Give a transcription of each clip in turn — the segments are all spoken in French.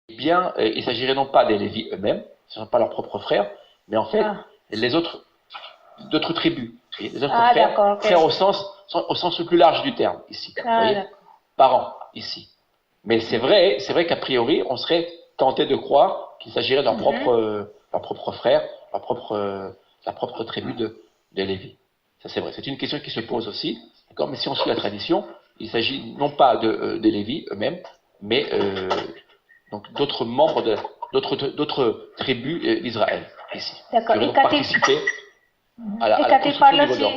eh bien, il s'agirait non pas des Lévis eux-mêmes, ce ne sont pas leurs propres frères, mais en fait, les autres, d'autres tribus. Les autres frères, frères au sens le plus large du terme, ici. Vous voyez, parents, ici. Mais c'est vrai qu'a priori, on serait tenté de croire qu'il s'agirait de leur propre frère, la propre tribu de Lévi. Ça, c'est vrai. C'est une question qui se pose aussi. D'accord. Mais si on suit la tradition, il s'agit non pas des Lévi eux-mêmes, mais donc d'autres membres d'autres tribus d'Israël, ici. Qui auraient donc participé à la construction du Vaudor.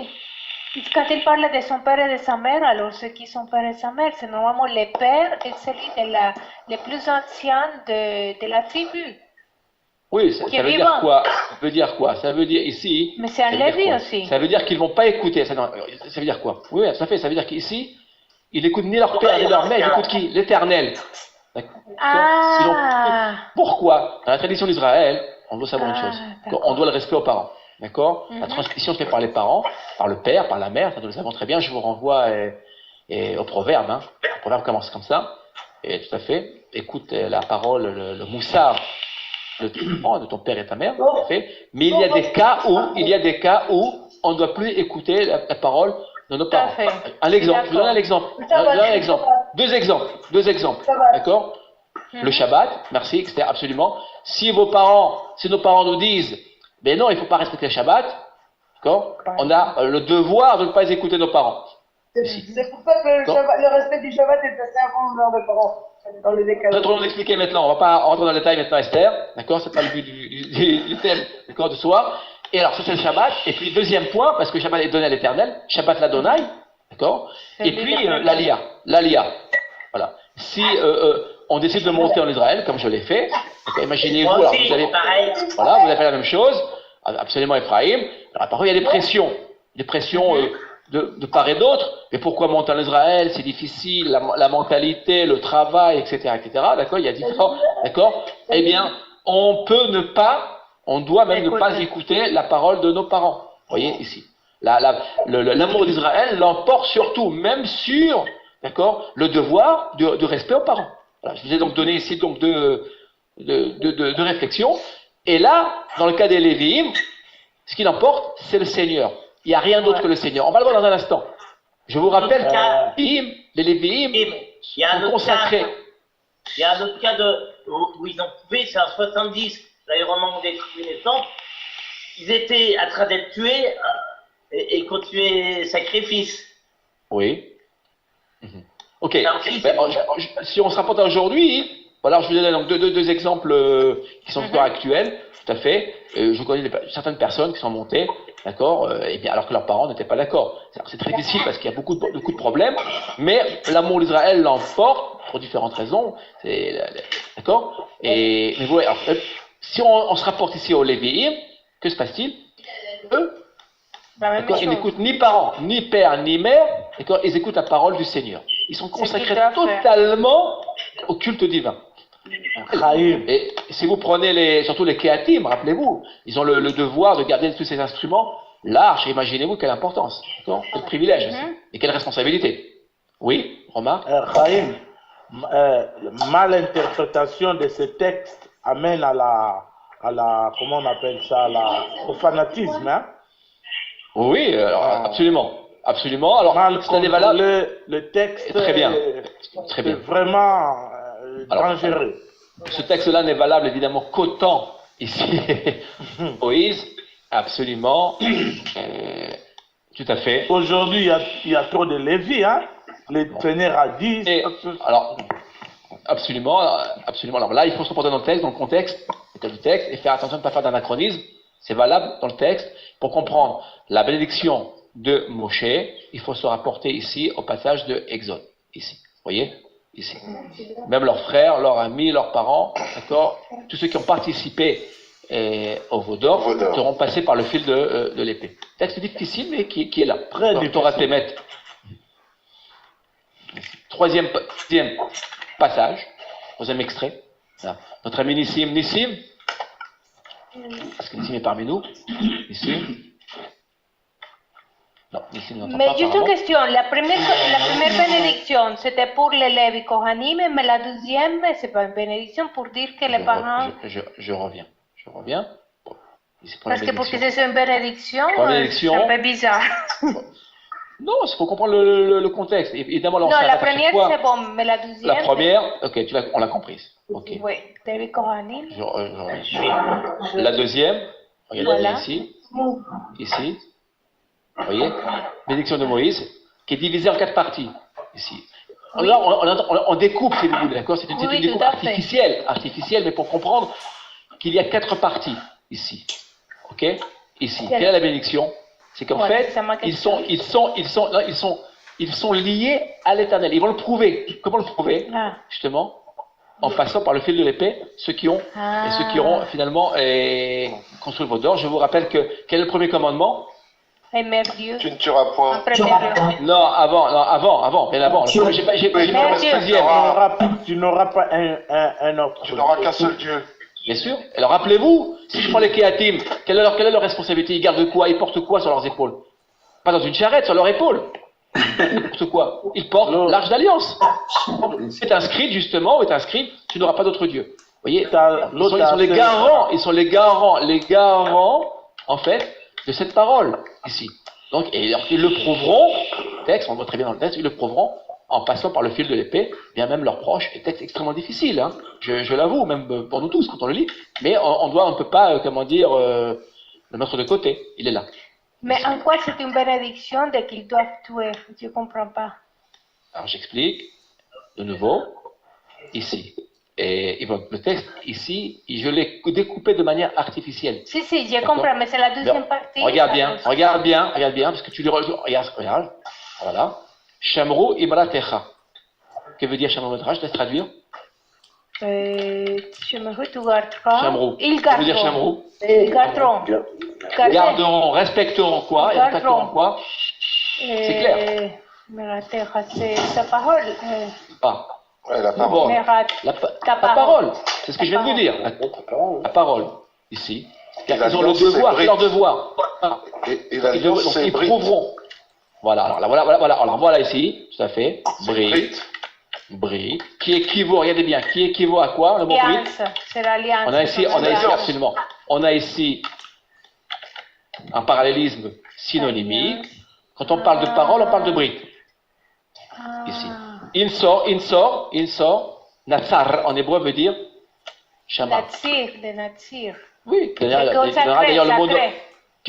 Quand il parle de son père et de sa mère, alors ceux qui sont père et sa mère, c'est normalement le père et celui le plus ancien de la tribu. Oui, ça veut dire quoi? Ça veut dire quoi? Ça veut dire ici. Mais c'est un Lévi aussi. Ça veut dire qu'ils ne vont pas écouter. Ça veut dire quoi? Oui, ça fait. Ça veut dire qu'ici, ils n'écoutent ni leur père ni leur mère, ils écoutent qui? L'Éternel. Pourquoi? Dans la tradition d'Israël, on doit savoir une chose. On doit le respect aux parents. D'accord. La transmission se fait par les parents, par le père, par la mère, ça nous le savons très bien. Je vous renvoie au proverbe. Hein. Le proverbe commence comme ça. Et tout à fait. Écoute la parole, le moussard de ton père et ta mère. Tout à fait. Mais il y a des cas où on ne doit plus écouter la parole de nos parents. Un exemple. Je vous donne un exemple. Deux exemples. D'accord. Le Shabbat, merci, etc. Absolument. Si nos parents nous disent mais non, il ne faut pas respecter le Shabbat, d'accord. On a le devoir de ne pas écouter nos parents. C'est pour ça que le respect du Shabbat est assez important dans les parents, dans les décalages. Nous allons l'expliquer maintenant, on ne va pas rentrer dans le détail maintenant, Esther, d'accord, c'est pas le but du thème, d'accord, de ce soir. Et alors, ça c'est le Shabbat, et puis deuxième point, parce que le Shabbat est donné à l'Éternel, Shabbat l'Adonai, d'accord, et puis l'Alia, voilà. Si on décide de monter en Israël, comme je l'ai fait, imaginez-vous, alors vous avez fait la même chose, absolument Ephraïm, alors parfois il y a des pressions de part et d'autre, mais pourquoi monter en Israël, c'est difficile, la mentalité, le travail, etc., d'accord, il y a différents, d'accord, eh bien, on doit même ne pas écouter la parole de nos parents, vous voyez, ici. L'amour d'Israël l'emporte surtout, même sur, d'accord, le devoir de respect aux parents. Voilà, je vous ai donc donné ici donc deux réflexions, et là, dans le cas des Lévi'im, ce qui l'emporte, c'est le Seigneur. Il n'y a rien d'autre que le Seigneur. On va le voir dans un instant. Je vous rappelle que les Lévi'im sont consacrés. Il y a un autre cas où ils ont prouvé, c'est en 70, l'aéroman des naissances, ils étaient en train d'être tués et continuaient les sacrifices. Oui. Ok. Si on se rapporte à aujourd'hui, voilà, je vous donne donc deux exemples qui sont encore actuels, tout à fait. Je connais certaines personnes qui sont montées, d'accord, et bien alors que leurs parents n'étaient pas d'accord. C'est très difficile parce qu'il y a beaucoup de problèmes, mais l'amour d'Israël l'emporte pour différentes raisons, d'accord. Mais vous voyez, alors, si on se rapporte ici aux Lévi'im, que se passe-t-il? Eux, ils n'écoutent ni parents, ni père, ni mère, d'accord, ils écoutent la parole du Seigneur. Ils sont consacrés totalement au culte divin. Et si vous prenez surtout les Kehatim, rappelez-vous, ils ont le devoir de garder tous ces instruments. L'arche, imaginez-vous quelle importance, quel privilège aussi, et quelle responsabilité. Oui, Romain. Chaim, mal interprétation de ce texte amène à la comment on appelle ça, au fanatisme. Hein? Oui, absolument. Alors, c'est valable. Le texte très bien. C'est vraiment dangereux. Ce texte-là n'est valable évidemment qu'autant ici, Moïse, absolument, tout à fait. Aujourd'hui, il y a trop de Lévi, hein. Les Seigneur a dit. Alors, absolument. Alors là, il faut se reporter dans le contexte du texte, et faire attention de ne pas faire d'anachronisme. C'est valable dans le texte. Pour comprendre la bénédiction de Moshe, il faut se rapporter ici au passage de Exode. Ici, vous voyez? Ici. Même leurs frères, leurs amis, leurs parents, d'accord, tous ceux qui ont participé au Vaudor seront passés par le fil de l'épée. Texte difficile, mais qui est là. Torah Temet. Troisième passage, troisième extrait. Là. Notre ami Nissim, parce que Nissim est parmi nous. Nissim. Non, ici, nous n'entendons Mais pas, juste une apparemment. question, la première bénédiction, c'était pour les Lévi Kohanim, mais la deuxième, c'est pas une bénédiction pour dire que les parents... Je reviens. Bon, ici, pour la Parce que pour que bénédiction. ce soit une bénédiction, Pour la bénédiction, c'est un peu bizarre. non, il faut comprendre le contexte. Évidemment, là, on Non, la s'arrête à chaque première, fois. c'est bon, mais la deuxième... La première, ok, on l'a comprise. Ok. Oui, Lévi Kohanim. Je reviens. La deuxième, regardez Voilà. ici. Ici. Vous voyez? Bénédiction de Moïse, qui est divisée en 4 parties. Ici. Oui. Là, on découpe, si vous voulez, d'accord? C'est une Oui, découpe tout à fait. artificielle, mais pour comprendre qu'il y a 4 parties ici. Ok? Ici. Quelle- Quelle est la bénédiction? C'est qu'en Voilà, fait, c'est ma ils question. sont liés à l'Éternel. Ils vont le prouver. Comment le prouver? Ah. Justement, en passant par le fil de l'épée, ceux qui ont Ah. et ceux qui auront finalement construit le veau d'or. Je vous rappelle que quel est le premier commandement? Aimer Dieu. Tu ne tueras En point. premier lieu. Non, avant, bien avant. J'ai Oui, pas Dieu. le deuxième. Tu n'auras pas un autre. Tu n'auras qu'un seul Dieu. Bien sûr. Alors rappelez-vous, si je prends les Kéhatim, quelle est leur responsabilité? Ils gardent quoi? Ils portent quoi sur leurs épaules? Pas dans une charrette, sur leurs épaules. Ils portent quoi? Ils portent l'arche d'alliance. C'est inscrit justement, tu n'auras pas d'autre Dieu. Vous voyez, ils sont les garants, en fait, de cette parole, ici. Donc, et alors, ils le prouveront, texte, on le voit très bien dans le texte, ils le prouveront en passant par le fil de l'épée, bien même leurs proches, et texte extrêmement difficile, hein. Je l'avoue, même pour nous tous, quand on le lit, mais on ne peut pas, le mettre de côté, il est là. Mais en quoi c'est une bénédiction de qu'ils doivent tuer? Je ne comprends pas. Alors j'explique, de nouveau, ici. Et le texte, ici, je l'ai découpé de manière artificielle. Si, je D'accord. comprends, mais c'est la deuxième partie. Regarde bien, parce que tu regarde, voilà. Shamru Imratecha. Que veut dire Shamru Imratecha? Je te laisse traduire. Shamru, tu garderas. Shamru. Ils Que veut dire garderont. Shamru? Ils garderont. Garderont, respecteront quoi? Et respecteront quoi? C'est clair. Meratecha, c'est sa parole. Ah, Ouais, la bon. parole. Ta La parole, c'est ce que je viens de vous dire. La parole, ici. Car ils ont le devoir, c'est leur devoir. Ah. Et l'alliance, Donc c'est ils Brit. prouveront. Voilà, alors voilà ici, tout à fait. Brit, qui équivaut, regardez bien, qui équivaut à quoi le mot Brit? Alliance, c'est l'alliance. On a ici absolument, on a ici un parallélisme synonymique. Quand on parle de parole, on parle de Brit. Ici. Insor, Natsar en hébreu veut dire Shama. Natsir. Oui, qui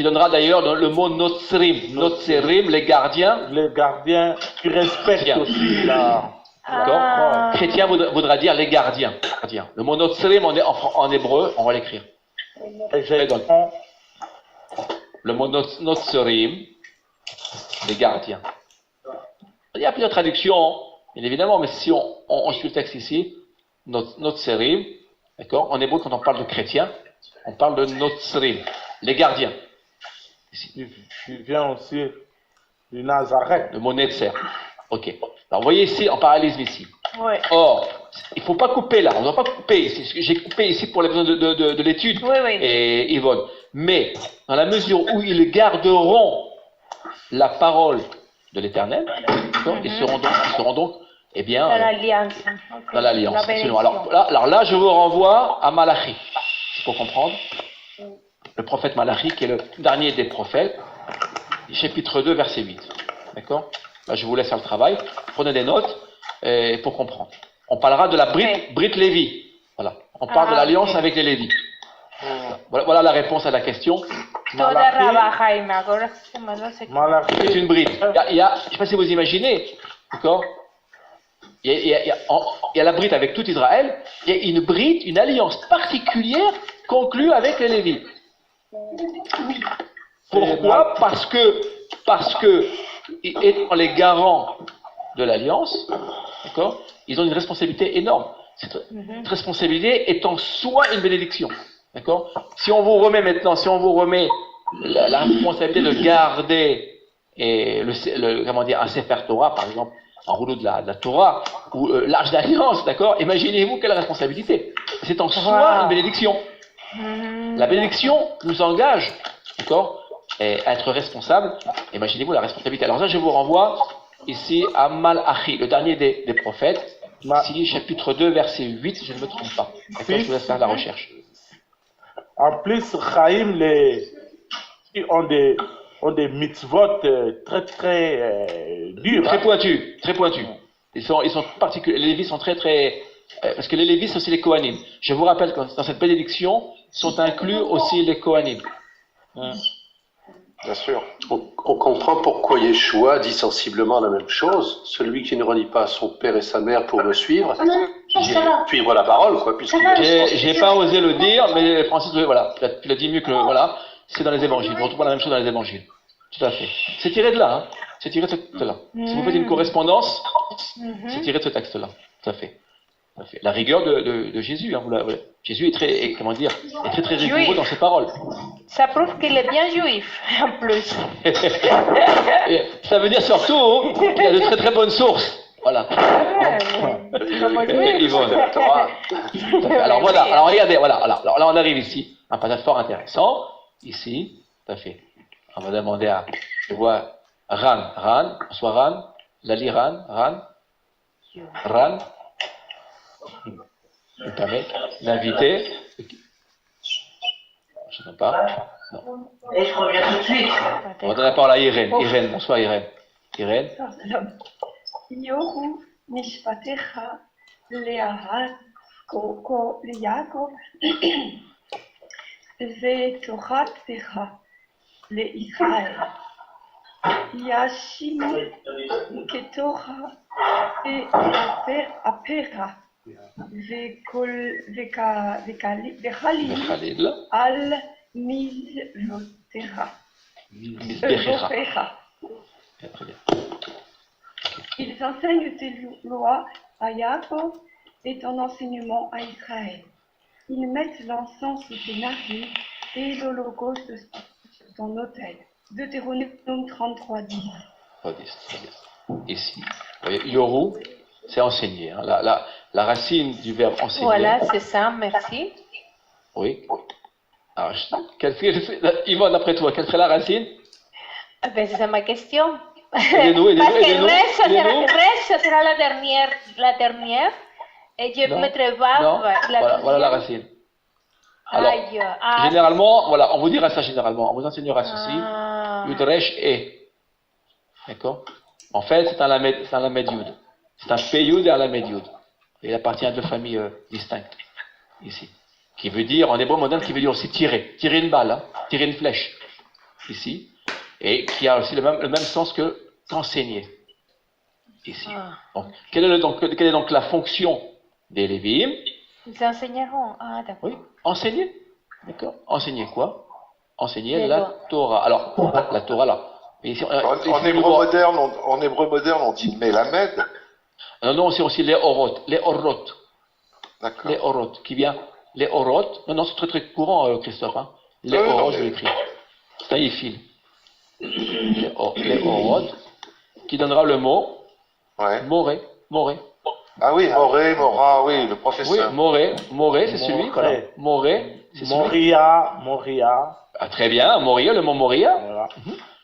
donnera d'ailleurs le mot Notserim, les gardiens. Les gardiens qui respectent Bien. aussi la. D'accord. Chrétien voudra dire les gardiens. Le mot Notserim en hébreu, on va l'écrire. Le mot Notserim, les gardiens. Il y a plusieurs traductions, bien évidemment, mais si on suit le texte ici, Notserim, d'accord, en hébreu, quand on parle de chrétiens, on parle de Notserim, les gardiens. Ici. Tu viens aussi du Nazareth. Le mot Netzer. Ok. Alors, vous voyez ici, en parallélisme ici. Ouais. Or, il ne faut pas couper là, on ne doit pas couper ici. J'ai coupé ici pour les besoins de l'étude, Oui. et Yvonne. Mais, dans la mesure où ils garderont la parole de l'Éternel, d'accord, ils seront donc, eh bien, Dans l'alliance. Ok. dans l'alliance. La Absolument. bénédiction. Alors là, je vous renvoie à Malachi, pour comprendre. Le prophète Malachi, qui est le dernier des prophètes, chapitre 2, verset 8. D'accord? Là, je vous laisse faire le travail. Prenez des notes pour comprendre. On parlera de la Brit Lévi. Voilà. On parle de l'alliance ok. avec les Lévis. Voilà la réponse à la question. Toda Rabba Jaime, agora se mandó se Malachi. C'est une bride. Je ne sais pas si vous imaginez, d'accord? Il y a la bride avec tout Israël, il y a une bride, une alliance particulière conclue avec les Lévis. Pourquoi? Parce que étant les garants de l'alliance, d'accord, ils ont une responsabilité énorme. Cette responsabilité est en soi une bénédiction. D'accord? Si on vous remet la responsabilité de garder un Sefer Torah, par exemple, un rouleau de la Torah, ou l'arche d'alliance, d'accord? Imaginez-vous quelle responsabilité. C'est en soi une bénédiction. La bénédiction nous engage, d'accord, être responsable. Imaginez-vous la responsabilité. Alors ça, je vous renvoie ici à Malachi, le dernier des prophètes, ici chapitre 2, verset 8, je ne me trompe pas. D'accord, je vous laisse faire la recherche. En plus, Chaim, ils ont des mitzvot très très durs. Très pointus, très pointus. Ils sont particuliers. Les Lévis sont très très... parce que les Lévis, c'est aussi les Kohanim. Je vous rappelle que dans cette bénédiction sont inclus aussi les Kohanim. Bien sûr. On comprend pourquoi Yeshua dit sensiblement la même chose. Celui qui ne renie pas son père et sa mère pour me suivre, suivre la parole, quoi. J'ai pas osé le dire, mais Francis, voilà, tu l'as dit mieux que voilà. C'est dans les évangiles. On retrouve la même chose dans les évangiles. Tout à fait. C'est tiré de là, hein. C'est tiré de ce texte-là. Si vous faites une correspondance, c'est tiré de ce texte-là. Tout à fait. Tout à fait. La rigueur de Jésus, hein, Jésus est très, comment dire, est très très rigoureux dans ses paroles. Ça prouve qu'il est bien juif, en plus. Et ça veut dire surtout qu'il y a de très très bonnes sources. Voilà. Yvonne. Alors voilà, alors regardez, voilà, alors là on arrive ici, un passage fort intéressant, ici, tout à fait. On va demander à, je vois, Ran, soit Ran, Lali Ran, je me permets d'inviter, je ne sais pas, non. Et je reviens tout de suite. On va donner la parole à Irène, bonsoir Irène. Irène. Yoru mishpatecha liyaakov vetoratzecha leIsraël. Yashimu ketorah ve'apera ve'chalil al mizvotecha. Ils enseignent tes lois à Jacob et ton enseignement à Israël. Ils mettent l'encens sous tes narines et l'holocauste sur ton autel. Deutéronome 33, 10. Ici, vous voyez, Yoru, c'est enseigner. Hein. La racine du verbe enseigner. Voilà, c'est ça, merci. Oui. Alors, Yvonne, d'après toi, quelle serait la racine? Ben, c'est ma question. Aidez-nous. Parce que Res sera la dernière, et je mettrai Vav la deuxième. Voilà la racine. Alors, généralement, voilà, on vous dira ça généralement, on vous enseignera ceci. Yudresh et. D'accord? En fait, c'est un Lamed Yud. C'est un Peyud et un Lamed Yud. Il appartient à deux familles distinctes, ici. Qui veut dire, en hébreu moderne, qui veut dire aussi tirer. Tirer une balle, hein, tirer une flèche. Ici. Et qui a aussi le même sens que qu'enseigner. Ici. Donc, quelle est donc la fonction des Lévi'im? Ils enseigneront. Ah, d'accord. Oui, enseigner. D'accord. Enseigner quoi? Enseigner la Torah. Alors, la Torah là. Ici, En hébreu moderne, on dit Melamed. Non, c'est aussi les Orot. Les Orot. D'accord. Les Orot. Qui vient? Les Orot. Non, c'est très très courant, Christophe. Hein. Les Orot, je l'écris. C'est un ifil. Les Orot. Qui donnera le mot Moré. Ah oui, Mora, oui, le professeur. Oui, Moré, c'est celui. Voilà. Moré, c'est celui. Moria. Ah, très bien, Moria, le mot Moria. Voilà.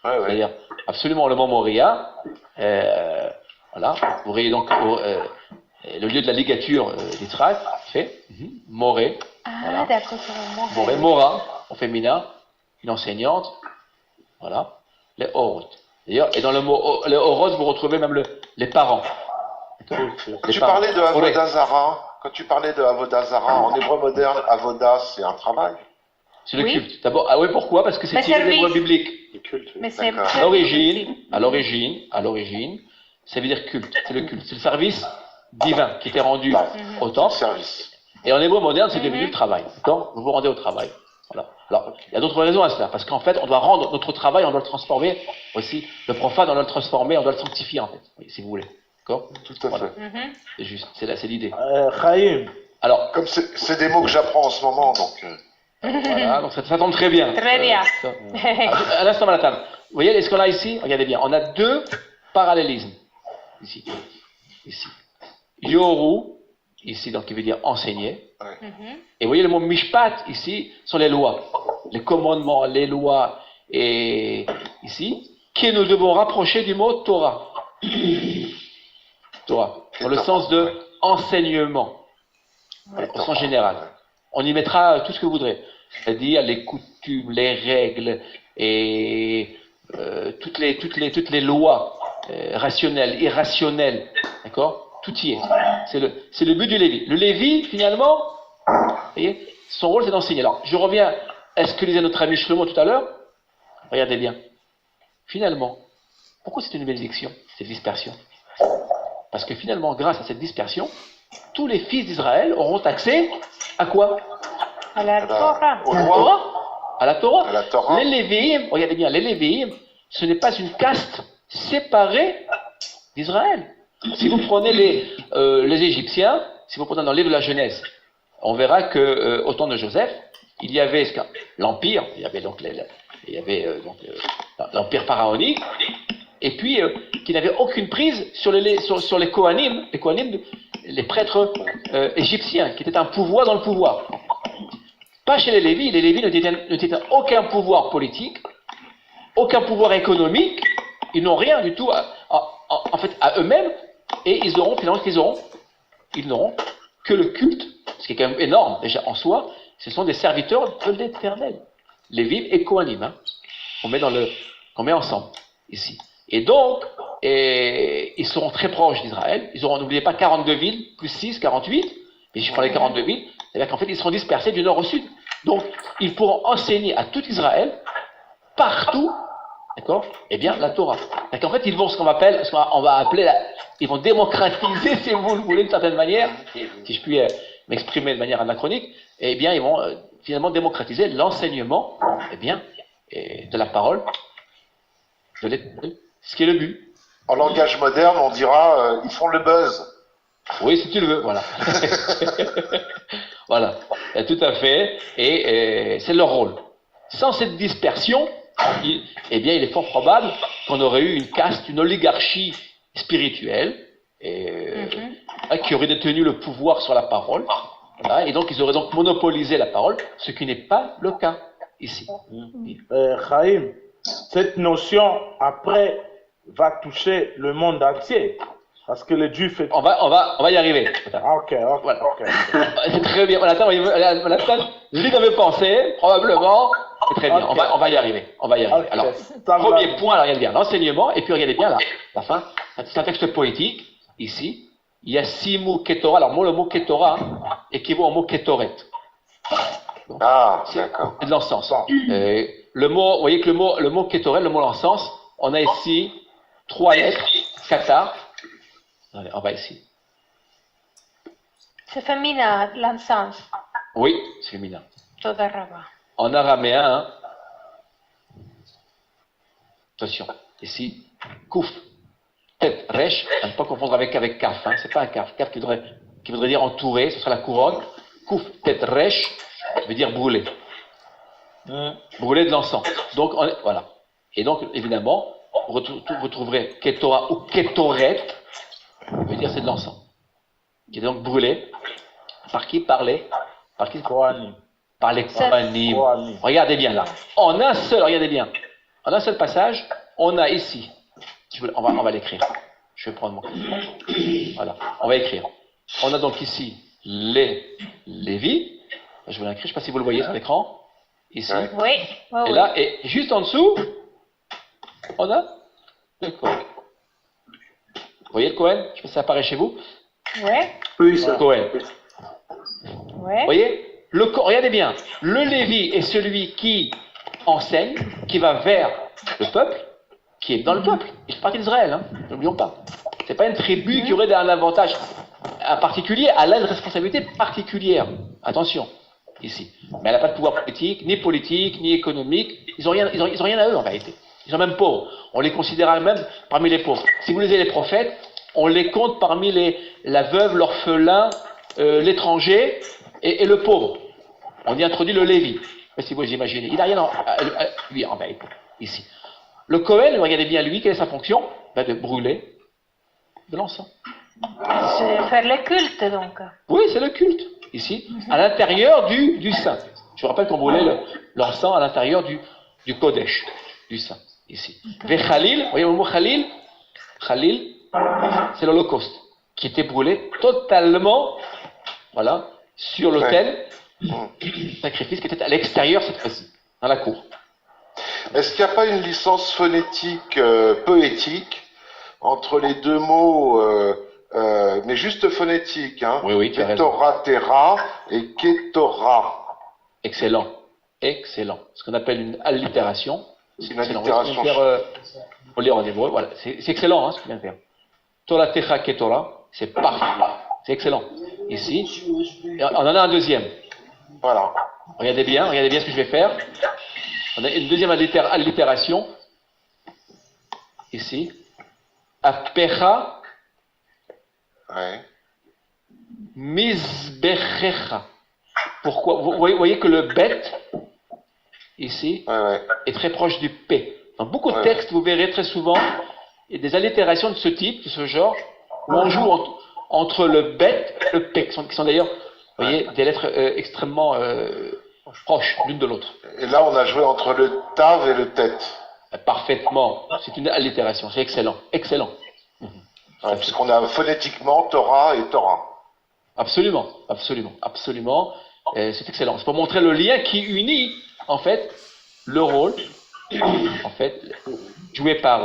C'est-à-dire, absolument, le mot Moria. Voilà. Vous voyez donc le lieu de la ligature des traces, fait. Moré. Ah, voilà. d'accord, c'est Moré, Mora, au féminin, une enseignante. Voilà. Les Orot. D'ailleurs, et dans le mot les Orot, vous retrouvez même les parents. Quand tu parlais de Avodah Zara, en hébreu moderne, Avodah, c'est un travail. C'est le culte. D'abord, oui, pourquoi? Parce que c'est tiré de l'hébreu biblique. Le culte. Mais c'est À l'origine, ça veut dire culte. C'est le culte. C'est le service divin qui était rendu au temple. Service. Et en hébreu moderne, c'est devenu le travail. D'accord? Vous vous rendez au travail. Voilà. Alors, il y a d'autres raisons à cela, parce qu'en fait, on doit rendre notre travail, on doit le transformer aussi. Le profane, on doit le transformer, on doit le sanctifier, en fait, si vous voulez. D'accord? Tout à fait. C'est juste, c'est l'idée. Chaim. Alors, comme c'est des mots que j'apprends en ce moment, donc. Voilà, donc ça tombe très bien. Très bien. À l'instant, madame. Vous voyez ce qu'on a ici? Regardez bien. On a deux parallélismes. Ici. Yoru, ici, donc, qui veut dire enseigner. Et vous voyez le mot mishpat, ici, sont les lois. Les commandements, les lois. et ici, que nous devons rapprocher du mot Torah. Torah, dans le sens de enseignement, au sens général. On y mettra tout ce que vous voudrez, c'est-à-dire les coutumes, les règles et toutes les lois rationnelles, irrationnelles, d'accord? Tout y est. C'est le but du Lévi. Le Lévi, finalement, vous voyez, son rôle c'est d'enseigner. Alors, je reviens à ce que disait notre ami Shlomo tout à l'heure. Regardez bien. Finalement, pourquoi c'est une bénédiction, cette dispersion? Parce que finalement, grâce à cette dispersion, tous les fils d'Israël auront accès à quoi? À la Torah. Au À la droit, Torah. À la Torah. à la Torah. Les Lévi'im, regardez bien, les Lévi'im, ce n'est pas une caste séparée d'Israël. Si vous prenez les Égyptiens, si vous prenez dans le livre de la Genèse, on verra que au temps de Joseph, il y avait l'empire, il y avait donc l'empire pharaonique, et puis qui n'avait aucune prise sur les Kohanim, les prêtres égyptiens, qui étaient un pouvoir dans le pouvoir. Pas chez les Lévis ne détiennent aucun pouvoir politique, aucun pouvoir économique, ils n'ont rien du tout en fait à eux-mêmes, et ils n'auront que le culte, ce qui est quand même énorme déjà en soi. Ce sont des serviteurs de l'Éternel, Lévi et Kohanim, hein, qu'on met ensemble ici. Et donc, ils seront très proches d'Israël. Ils auront, n'oubliez pas, 42 villes, plus 6, 48. Mais je prends les 42 villes, c'est-à-dire qu'en fait, ils seront dispersés du nord au sud. Donc, ils pourront enseigner à tout Israël, partout, d'accord, eh bien, la Torah. Donc, en fait, ils vont ils vont démocratiser, si vous le voulez, d'une certaine manière, si je puis m'exprimer de manière anachronique, eh bien, ils vont finalement démocratiser l'enseignement, eh bien, de la parole, de l'Éternel, ce qui est le but. En langage moderne, on dira ils font le buzz. Oui, si tu le veux, voilà. Voilà, tout à fait, et c'est leur rôle. Sans cette dispersion, eh bien, il est fort probable qu'on aurait eu une caste, une oligarchie spirituelle, qui aurait détenu le pouvoir sur la parole, voilà, et donc ils auraient donc monopolisé la parole, ce qui n'est pas le cas ici. Chaim, cette notion, après, va toucher le monde entier. Parce que les Juifs... On va y arriver. Ok. C'est très bien. Voilà, je l'y avais pensé, probablement. C'est très bien. On va y arriver. Alors, premier point, regardez bien, l'enseignement, et puis regardez bien la fin. C'est un texte poétique, ici. Il y a 6 mots Ketorah. Alors, le mot Ketorah équivaut au mot Ketoret. Ah, d'accord. C'est de l'encens. Le mot, vous voyez que le mot Ketoret, le mot l'encens, on a ici 3 lettres, Qatar. Allez, on va ici. C'est féminin, l'encens. Oui, c'est féminin. Todaraba. En araméen, hein, attention, ici, Kouf, tête, Resh, à ne pas confondre avec Kaf, hein, c'est pas un Kaf. Kaf qui voudrait dire entouré, ce sera la couronne. Kouf, tête, Resh, veut dire brûler. Brûler de l'encens. Donc, voilà. Et donc, évidemment, vous trouverez Ketorah ou Ketoret, veut dire c'est de l'encens, qui est donc brûlé. Par qui? Par les Kohanim. Par les Kohanim. Regardez bien là. Regardez bien. En un seul passage, on a ici. On va l'écrire. Je vais prendre mon crayon. Voilà. On va écrire. On a donc ici les Lévi. Je vais l'écrire. Je ne sais pas si vous le voyez sur l'écran. Ici. Oui. Et là, et juste en dessous, on a le Kohen. Vous voyez le Kohen? Je sais pas si ça apparaît chez vous. Oui, le Kohen. Oui. Vous voyez? Regardez bien. Le Lévi est celui qui enseigne, qui va vers le peuple, qui est dans le peuple. Il fait partie d'Israël, hein. N'oublions pas. C'est pas une tribu qui aurait un avantage particulier, elle a une responsabilité particulière. Attention, ici. Mais elle n'a pas de pouvoir politique, ni économique. Ils n'ont rien à eux en réalité. Ils sont même pauvres. On les considère même parmi les pauvres. Si vous lisez les prophètes, on les compte parmi la veuve, l'orphelin, l'étranger et le pauvre. On y introduit le Lévi. Si vous imaginez. Il n'a rien lui en réalité, ici. Le Kohen, regardez bien lui, quelle est sa fonction? De brûler de l'encens. C'est faire le culte donc. Oui, c'est le culte, ici, à l'intérieur du saint. Je vous rappelle qu'on brûlait l'encens à l'intérieur du Kodesh, du Saint, ici. Vechalil, voyez le mot Khalil? Khalil, c'est l'Holocauste, qui était brûlé totalement, voilà, sur l'autel, sacrifice qui était à l'extérieur cette fois-ci, dans la cour. Est-ce qu'il n'y a pas une licence phonétique poétique entre les deux mots, mais juste phonétique, hein? Oui, tu as raison. Ketorah, Terah et Ketorah. Excellent, excellent. Ce qu'on appelle une allitération. C'est une allitération. Faut lire en hébreu, voilà. C'est excellent, hein, ce qu'il vient de faire. Torah Techa Ketorah, c'est parfait. C'est excellent. Ici, et on en a un deuxième. Voilà. Regardez bien ce que je vais faire. On a une deuxième allitération. Ici. Apecha Ouais. Mizbechecha. Pourquoi? Vous voyez que le bet, ici, est très proche du P. Dans beaucoup de textes, vous verrez très souvent il y a des allitérations de ce type, de ce genre, où on joue entre le bet et le P, qui sont d'ailleurs, vous voyez, des lettres extrêmement proches l'une de l'autre. Et là, on a joué entre le Tav et le Tet. Parfaitement. C'est une allitération. C'est excellent. Excellent. Ouais, puisqu'on a phonétiquement Torah et Torah. Absolument. Absolument. Absolument. C'est excellent. C'est pour montrer le lien qui unit, en fait, le rôle, en fait, joué par,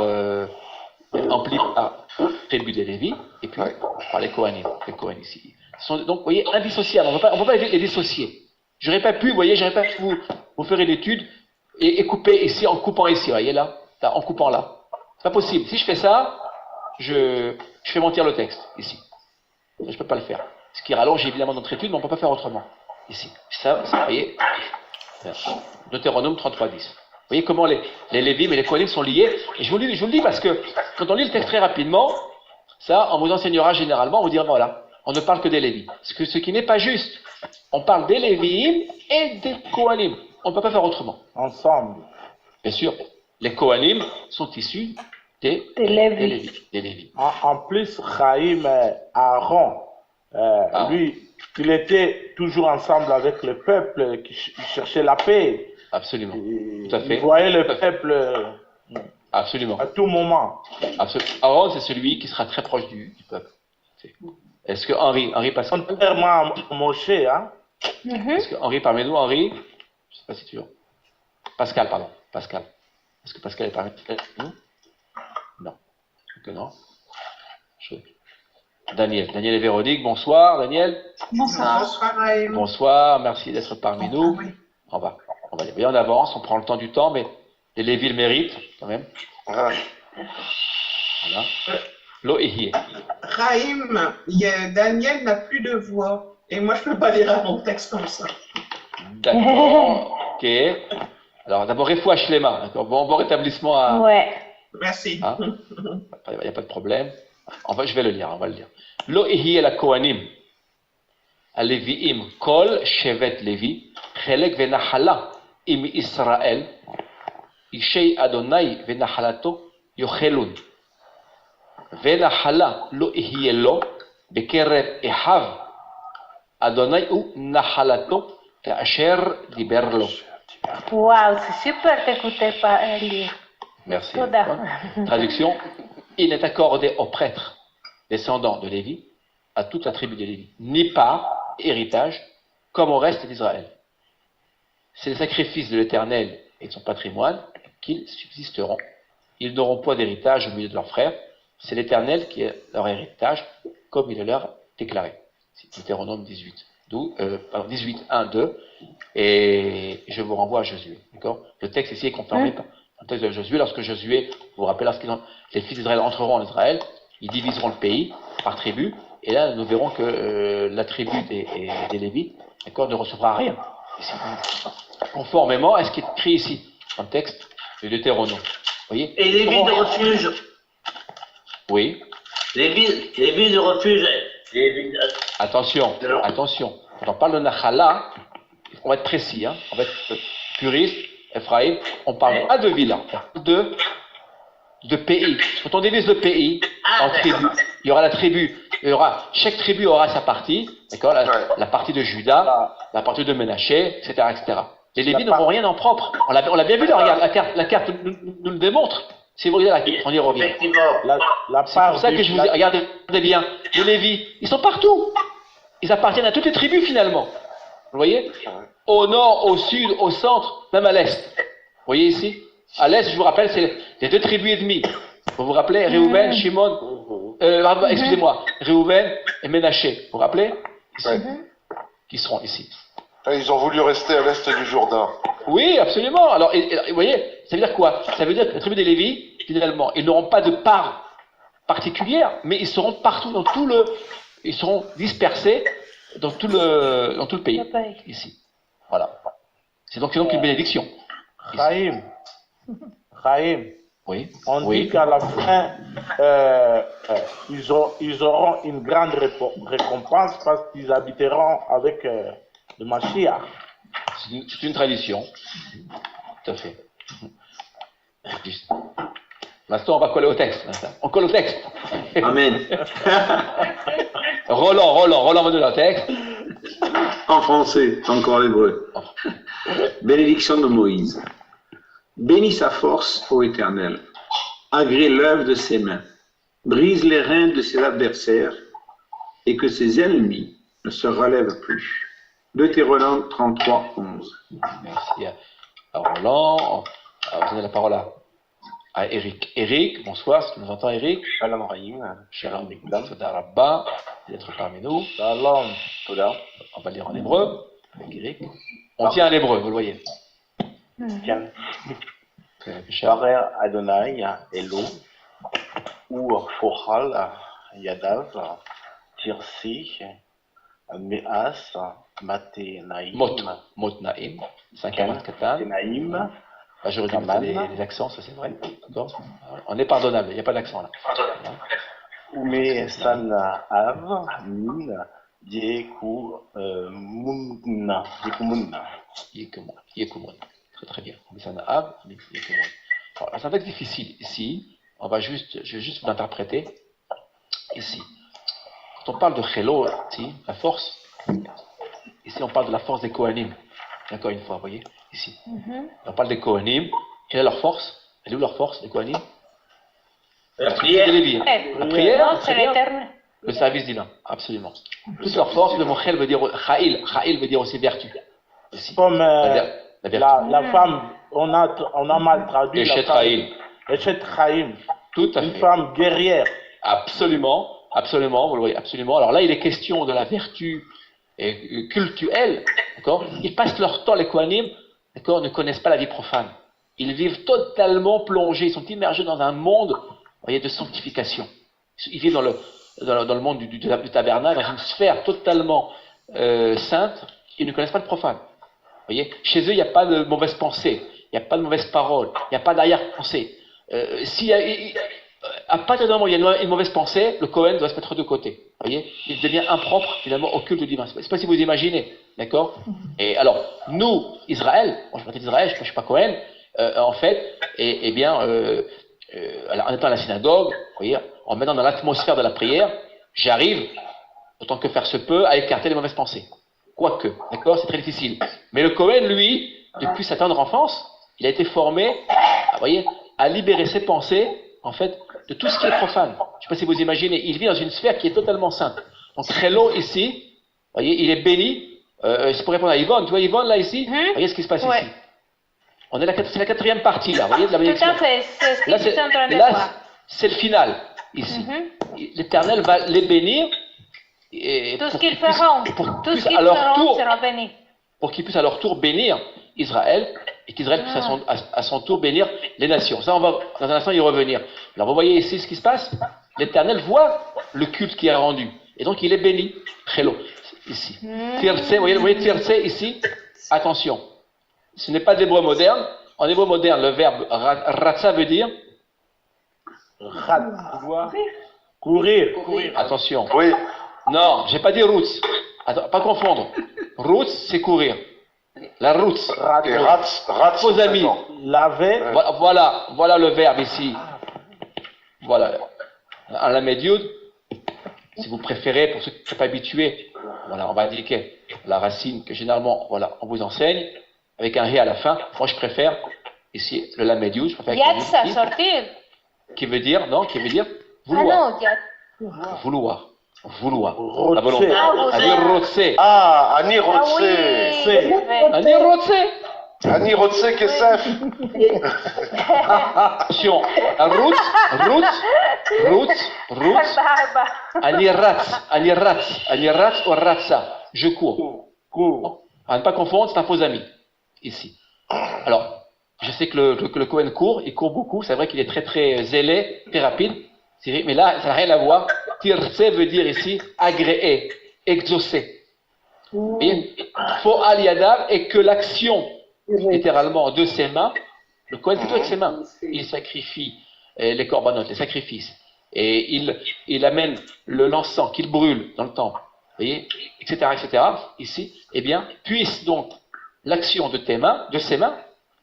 ampli par la tribu des Lévi, et puis par les Kohanim. Les Kohanim ici. Ils sont donc, vous voyez, indissociables. On ne peut pas les dissocier. J'aurais pas pu, vous voyez, j'aurais pas pu vous faire une étude et couper ici en coupant ici, vous voyez là, en coupant là. C'est pas possible. Si je fais ça, je fais mentir le texte ici. Je peux pas le faire. Ce qui rallonge évidemment notre étude, mais on peut pas faire autrement. Ici. Ça, vous voyez, Deutéronome 33:10. Vous voyez comment les Lévim et les Kohanim sont liés. Et je vous le dis parce que quand on lit le texte très rapidement, ça, on vous enseignera généralement, on vous dira voilà, on ne parle que des Lévim. Ce qui n'est pas juste. On parle des Lévim et des Kohanim. On ne peut pas faire autrement. Ensemble. Bien sûr, les Kohanim sont issus des Lévim. En plus, Chaim, Aaron, lui, il était toujours ensemble avec le peuple qui cherchait la paix. Absolument. Tout à fait. Il voyait le peuple Absolument. à tout moment. Aaron, c'est celui qui sera très proche du peuple. Est-ce que Henri passe? Contrairement à Moshe, hein? Est-ce que Henri, parmi nous, Henri, je ne sais pas si tu veux. Pascal, pardon. Pascal. Est-ce que Pascal est parmi nous? Non. Que non. Daniel et Véronique, bonsoir. Daniel. Bonsoir. Bonsoir, merci d'être parmi nous. On va aller bien en avance, on prend le temps du temps, mais les Lévi le méritent quand même. Voilà. Loéhi. Raïm, Daniel n'a plus de voix. Et moi, je ne peux pas lire un bon texte comme ça. D'accord. Ok. Alors, d'abord, Refoua Shlema. D'accord. Bon rétablissement à. Ouais. Merci. Hein? Il n'y a pas de problème. Je vais le lire, on va le lire. Loéhi el Kohanim. הלוויים, כל שבט לוי, חלק ונחלה עם ישראל, אישי אדוני ונחלתו יאכלון. ונחלה לא יהיה לו בקרב אחיו, אדוני הוא נחלתו כאשר דיבר לו. Waouh, c'est super d'écouter lire. Merci. Traduction, il n'est accordé aux prêtres, descendants de Lévi, à toute la tribu de Lévi, ni part, héritage, comme au reste d'Israël. C'est le sacrifice de l'Éternel et de son patrimoine qu'ils subsisteront. Ils n'auront point d'héritage au milieu de leurs frères. C'est l'Éternel qui est leur héritage, comme il le leur a déclaré. C'est Deutéronome 18, 18, 1, 2. Et je vous renvoie à Josué. D'accord ? Le texte ici est confirmé par le texte de Josué. Lorsque Josué, vous vous rappelez, les fils d'Israël entreront en Israël, ils diviseront le pays par tribu. Et là, nous verrons que la tribu des Lévites, d'accord, ne recevra rien. Conformément à ce qui est écrit ici, dans le texte de Deutéronome. Voyez ? Et les villes de refuge. Oui. Les villes de refuge. Attention. Quand on parle de Nachala, on va être précis, hein, on va être puriste, Ephraïm, on parle pas de villas, on parle de pays. Quand on divise le pays en tribus, il y aura la tribu, chaque tribu aura sa partie, d'accord, la partie de Juda, la partie de Ménaché, etc., etc. Les Lévites n'auront rien en propre. On l'a bien vu, là, regarde, la carte nous le démontre. Si vous regardez la carte, on y revient. C'est pour ça que je vous dis, regardez bien, les Lévites, ils sont partout. Ils appartiennent à toutes les tribus finalement. Vous voyez? Au nord, au sud, au centre, même à l'est. Vous voyez ici? À l'est, je vous rappelle, c'est les 2 tribus et demie. Vous vous rappelez? Réhouven, Shimon, excusez-moi, Réhouven et Ménaché. Vous vous rappelez? Ici. Qui seront ici. Ils ont voulu rester à l'est du Jourdain. Oui, absolument. Alors, vous voyez, ça veut dire quoi? Ça veut dire que la tribu des Lévis, finalement, ils n'auront pas de part particulière, mais ils seront partout dans ils seront dispersés dans tout le pays, ici. Voilà. C'est donc une bénédiction. Chaim, oui. On dit qu'à la fin, ils auront une grande récompense parce qu'ils habiteront avec le Mashiach. C'est une tradition. Tout à fait. Maintenant, on va coller au texte. On colle au texte. Amen. Roland va donner le texte. En français, encore l'hébreu. Bénédiction de Moïse. Bénis sa force, ô Éternel. Agrée l'œuvre de ses mains. Brise les reins de ses adversaires et que ses ennemis ne se relèvent plus. Deutéronome 33, 11. Merci à Roland. On va donner la parole à Eric. Eric, bonsoir, est-ce que nous entend Eric? Shalom Rahim. Shalom Toda Rabba, d'être parmi nous. Shalom Toda. On va lire en hébreu avec Eric. On tient à l'hébreu, vous le voyez. Tiens. Barer Adonai Elo ou Fochal Yadav Tirsi Meas Matenaim. Mot Naim. 5 Katan. Naim. J'aurais dû mettre les accents, ça c'est vrai. On est pardonnable, il n'y a pas d'accent là. Ume Sana Av Min Yeku Munna. Yekumun. Très bien. Ume Sana Av Min Yekumun. Alors, ça va être difficile ici. Je vais juste vous l'interpréter ici. Quand on parle de Chelo, ici, la force, ici on parle de la force des Kohanim. Encore une fois, vous voyez, ici. On parle des Kohanim. Quelle est leur force? Elle est où leur force, des Kohanim? La prière. La prière, c'est l'éternel. le service divin, absolument. Toute leur force, le mot Chel veut dire Cha'il. Cha'il veut dire aussi vertu. Ici. Comme la femme, on a mal traduit. Eshet Cha'il. Eshet Chaim. Tout à fait. Une femme guerrière. Absolument, vous le voyez, absolument. Alors là, il est question de la vertu cultuelle, d'accord? Ils passent leur temps, les Kohanim, d'accord, ne connaissent pas la vie profane. Ils vivent totalement plongés, ils sont immergés dans un monde, vous voyez, de sanctification. Ils vivent dans le monde du tabernacle, dans une sphère totalement sainte, ils ne connaissent pas le profane. Vous voyez, chez eux, il n'y a pas de mauvaise pensée, il n'y a pas de mauvaise parole, il n'y a pas d'arrière-pensée. À partir du moment où il y a une mauvaise pensée, le Kohen doit se mettre de côté. Vous voyez, il devient impropre finalement au culte divin. Je ne sais pas si vous imaginez, d'accord? Et alors, nous, Israël, moi je suis parti d'Israël, je ne suis pas Kohen, en fait, en étant à la synagogue, vous voyez, en mettant dans l'atmosphère de la prière, j'arrive, autant que faire se peut, à écarter les mauvaises pensées. Quoique, d'accord, c'est très difficile. Mais le Kohen, lui, depuis sa tendre enfance, il a été formé, vous voyez, à libérer ses pensées, en fait, de tout ce qui est profane. Je ne sais pas si vous imaginez, il vit dans une sphère qui est totalement sainte. Donc, Chelo ici, vous voyez, il est béni. C'est pour répondre à Yvonne. Tu vois Yvonne là ici? Vous voyez ce qui se passe ici? On est c'est la 4e partie là, vous voyez, de la bénédiction. Tout à fait, c'est ce que je suis en train de là, voir. c'est le final, ici. L'Éternel va les bénir. Et tout ce qu'ils feront, sera béni. Pour qu'ils puissent à leur tour bénir Israël, et qu'Israël puisse à son tour bénir les nations. Ça, on va dans un instant y revenir. Alors vous voyez ici ce qui se passe? L'Éternel voit le culte qui est rendu, et donc il est béni. Chelo, ici. Tirse, vous voyez tirse ici? Attention, ce n'est pas de l'hébreu moderne. En hébreu moderne, le verbe ratsa veut dire courir. Attention. Oui. Non, j'ai pas dit roots. Attends, pas confondre. Roots, c'est courir. La roots. Et rats, vos amis. Laver. Voilà le verbe ici. Voilà. En la médiud, si vous préférez, pour ceux qui ne sont pas habitués, voilà, on va indiquer la racine que généralement, voilà, on vous enseigne. avec un He à la fin. Moi, je préfère ici le Lamed Yud, je préfère Yatsa, sortir. qui veut dire Ah vouloir. non, yat. Vouloir. Vouloir. Rotse. La volonté. Ani Rotse. Ah, Ani Rotse. Ah oui, c'est vrai. Ani Rotse. Ani Rotse Kesef. Attention. Roots. Barba. Ani Ratz ou Ratsa. Je cours. À ne pas confondre, c'est un faux ami. Ici. Alors, je sais que le Cohen court, il court beaucoup. C'est vrai qu'il est très très zélé, très rapide. C'est vrai, mais là, ça n'a rien à voir. Tirse veut dire ici agréer, exaucer. Fo al yadav et que l'action, littéralement, de ses mains, le Cohen plutôt avec ses mains, il sacrifie les corbanotes, les sacrifices. Et il amène l'encens qu'il brûle dans le temple. Vous voyez, etc. Ici, eh bien, puisse donc l'action de ses mains,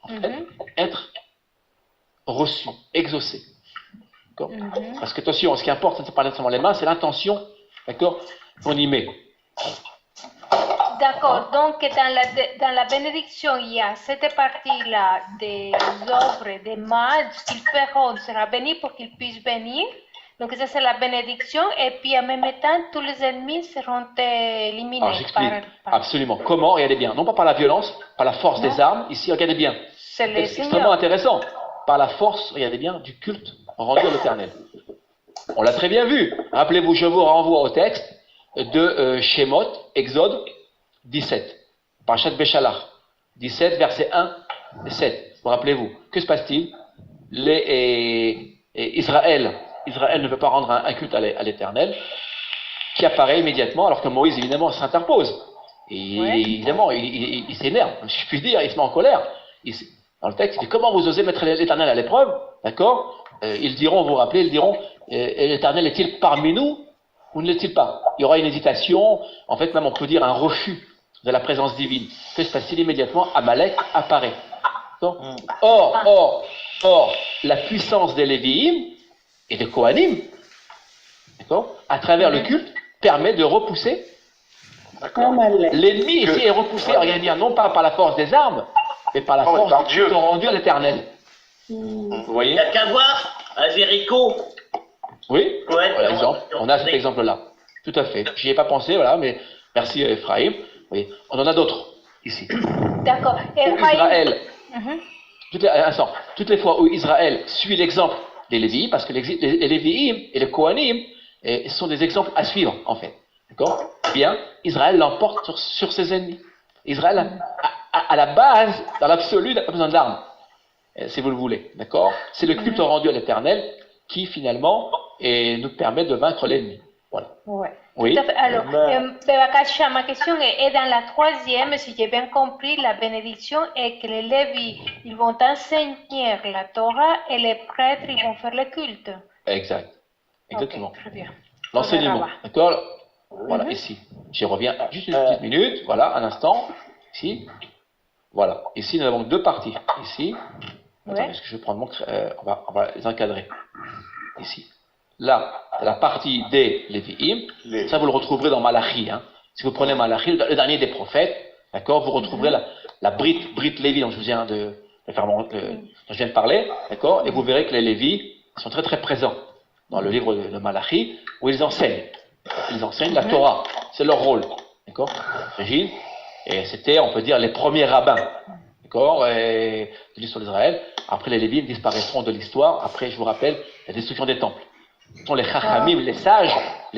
en fait, être reçue, exaucée. Parce que attention, ce qui importe, ce n'est pas nécessairement les mains, c'est l'intention, d'accord, qu'on y met. D'accord, donc dans la bénédiction, il y a cette partie-là des œuvres, des mains qu'ils feront, sera béni pour qu'ils puissent bénir. Donc ça c'est la bénédiction, et puis en même temps, tous les ennemis seront éliminés. Alors j'explique, absolument. Comment? Regardez bien, non pas par la violence, par la force des armes, ici, regardez bien. C'est extrêmement intéressant. Par la force, regardez bien, du culte rendu à l'Éternel. On l'a très bien vu. Rappelez-vous, je vous renvoie au texte de Shemot, Exode 17, Parashat Beshalach, 17, versets 1 et 7. Rappelez-vous, que se passe-t-il? Israël ne veut pas rendre un culte à l'Éternel, qui apparaît immédiatement, alors que Moïse, évidemment, s'interpose. Et évidemment, il s'énerve, si je puis dire, il se met en colère. Dans le texte, il dit, comment vous osez mettre l'Éternel à l'épreuve? D'accord? Ils diront, vous vous rappelez, ils diront, l'Éternel est-il parmi nous ou ne l'est-il pas? Il y aura une hésitation, en fait, même on peut dire un refus de la présence divine. Que se passe-t-il immédiatement? Amalek apparaît. Or, la puissance des Lévi'im et des Kohanim, d'accord, à travers le culte, permet de repousser l'ennemi ici est repoussé, regardez, non pas par la force des armes, mais par la force du culte rendu à l'Éternel. Vous voyez? Il n'y a qu'à voir à Jéricho. Oui, voilà l'exemple. On a cet exemple-là. Tout à fait. J'y ai pas pensé, voilà, mais merci Ephraim. Oui. On en a d'autres ici. D'accord. Israël, toutes les fois où Israël suit l'exemple des Lévi'im, parce que les Lévi'im et les Kohanim sont des exemples à suivre, en fait. D'accord? Bien, Israël l'emporte sur ses ennemis. Israël, à la base, dans l'absolu, n'a pas besoin d'armes, si vous le voulez. D'accord? C'est le culte rendu à l'Éternel qui, finalement, nous permet de vaincre l'ennemi. Voilà. Ouais. Oui. Tout à fait. Alors, Bebakasha, ma question est dans la troisième, si j'ai bien compris, la bénédiction est que les Lévis, ils vont enseigner la Torah et les prêtres, ils vont faire le culte. Exact. Exactement. Okay, très bien. L'enseignement. D'accord? Voilà, ici. J'y reviens juste une petite minute. Voilà, un instant. Ici. Voilà. Ici, nous avons deux parties. Ici. Attends, est-ce que je vais prendre mon... on va les encadrer. Ici. Là, la partie des Lévi'im, ça vous le retrouverez dans Malachi. Hein. Si vous prenez Malachi, le dernier des prophètes, d'accord, vous retrouverez la Brit Lévi dont je viens de parler, d'accord, et vous verrez que les Lévis sont très très présents dans le livre de Malachi, où ils enseignent. Ils enseignent la Torah, c'est leur rôle, d'accord, Régine. Et c'était, on peut dire, les premiers rabbins, d'accord, de l'histoire d'Israël. Après, les Lévites disparaîtront de l'histoire. Après, je vous rappelle, la destruction des temples. Les chachamim, les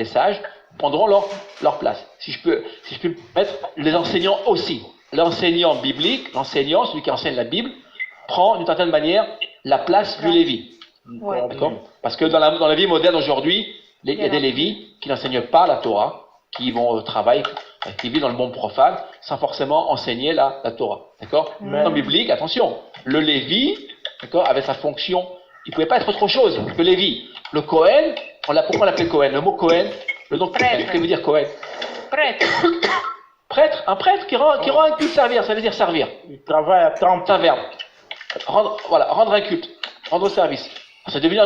sages prendront leur place. Si je peux me mettre, les enseignants aussi. L'enseignant biblique, l'enseignant, celui qui enseigne la Bible, prend d'une certaine manière la place du Lévi. D'accord ? Parce que dans la vie moderne aujourd'hui, il y a des Lévis qui n'enseignent pas la Torah, qui vont au travail, qui vivent dans le monde profane, sans forcément enseigner la Torah. D'accord ? Dans le biblique, attention, le Lévi, d'accord, avait sa fonction, il ne pouvait pas être autre chose que Lévi. Le Kohen, pourquoi on l'appelle Kohen? Le mot Kohen, le nom Kohen, qu'est-ce que veut dire Kohen? Prêtre. Prêtre, un prêtre qui rend un culte servir, ça veut dire servir. Il travaille à temps. C'est un verbe. Rendre un culte, rendre service. C'est devenu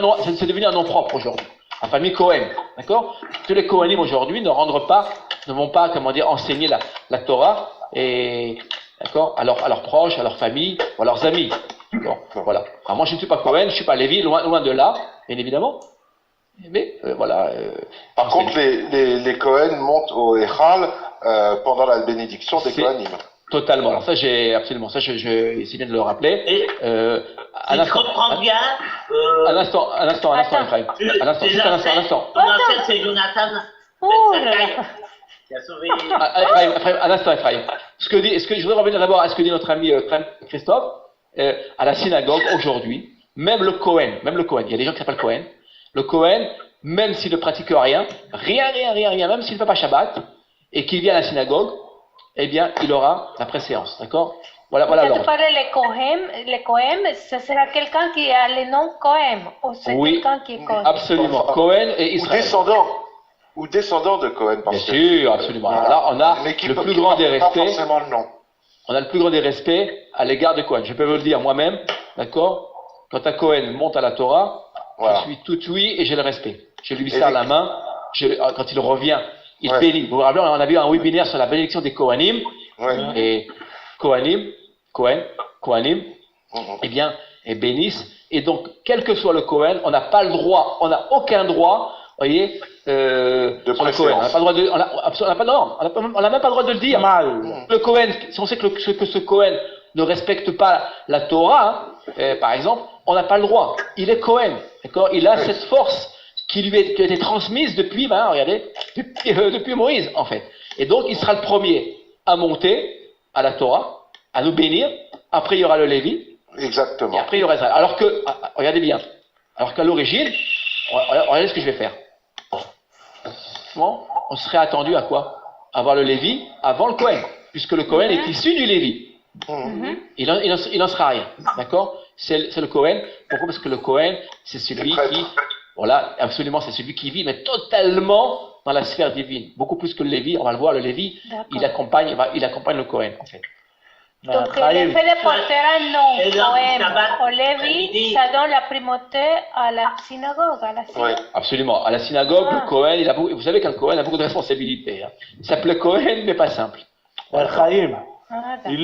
un nom propre aujourd'hui. La famille Cohen, d'accord? Tous les Kohanim aujourd'hui ne vont pas, comment dire, enseigner la Torah et d'accord, à leurs proches, à leur famille, ou à leurs amis. D'accord, voilà. Alors moi je ne suis pas Cohen, je ne suis pas Lévi, loin de là, bien évidemment. Mais voilà. Par contre, les Cohen montent au Echal pendant la bénédiction des Kohanim. Totalement. Alors ça, absolument. Ça, c'est bien de le rappeler. Et un instant. Je comprends bien. Un instant, Ephraim. Un instant. Ton ancêtre, c'est Jonathan. Oh Qui a sauvé. Un instant, Ephraim. Je voudrais revenir d'abord à ce que dit notre ami Christophe. À la synagogue, aujourd'hui, même le Cohen, il y a des gens qui s'appellent Cohen. Le Cohen, même s'il ne pratique rien, même s'il ne fait pas Shabbat, et qu'il vient à la synagogue, eh bien, il aura la préséance, d'accord? Voilà Quand tu l'ordre. parles les Cohen, ce sera quelqu'un qui a le nom Cohen, ou c'est quelqu'un qui est Cohen? Absolument, Cohen et Israël. Ou descendant de Cohen. Bien sûr, absolument. Alors là, on a le plus grand des respects. Forcément le nom. On a le plus grand des respects à l'égard de Cohen. Je peux vous le dire moi-même, d'accord? Quand un Cohen monte à la Torah, je suis tout oui et j'ai le respect. Je lui serre la main, quand il revient, il bénit. Vous vous rappelez, on a vu un webinaire sur la bénédiction des Kohanim, et Kohanim, eh bien, et bénissent. Et donc, quel que soit le Kohen, on n'a pas le droit, on n'a aucun droit, voyez, de sur le Kohen. On n'a pas le droit de, on n'a même pas le droit de le dire. Le Kohen, si on sait que ce Kohen ne respecte pas la Torah, par exemple, on n'a pas le droit. Il est Kohen, d'accord? Il a cette force qui a été transmise depuis, regardez, depuis Moïse, en fait. Et donc, il sera le premier à monter à la Torah, à nous bénir. Après, il y aura le Lévi. Exactement. Et après, il y aura Israël. Alors que, regardez bien, alors qu'à l'origine, regardez ce que je vais faire. Bon, on serait attendu à quoi? Avoir le Lévi avant le Kohen, puisque le Kohen est issu du Lévi. Il n'en sera rien, d'accord? C'est le Kohen. Pourquoi? Parce que le Kohen, c'est celui qui, voilà, absolument, c'est celui qui vit, mais totalement dans la sphère divine. Beaucoup plus que le Lévi. On va le voir, le Lévi, il accompagne le Kohen, en fait. Donc, le fait de porter un nom Cohen au Lévi, ça donne la primauté à la synagogue. Oui, absolument. À la synagogue, le Kohen, vous savez qu'un Kohen a beaucoup de responsabilités. Hein. Il s'appelle Kohen, mais pas simple. Chaim, il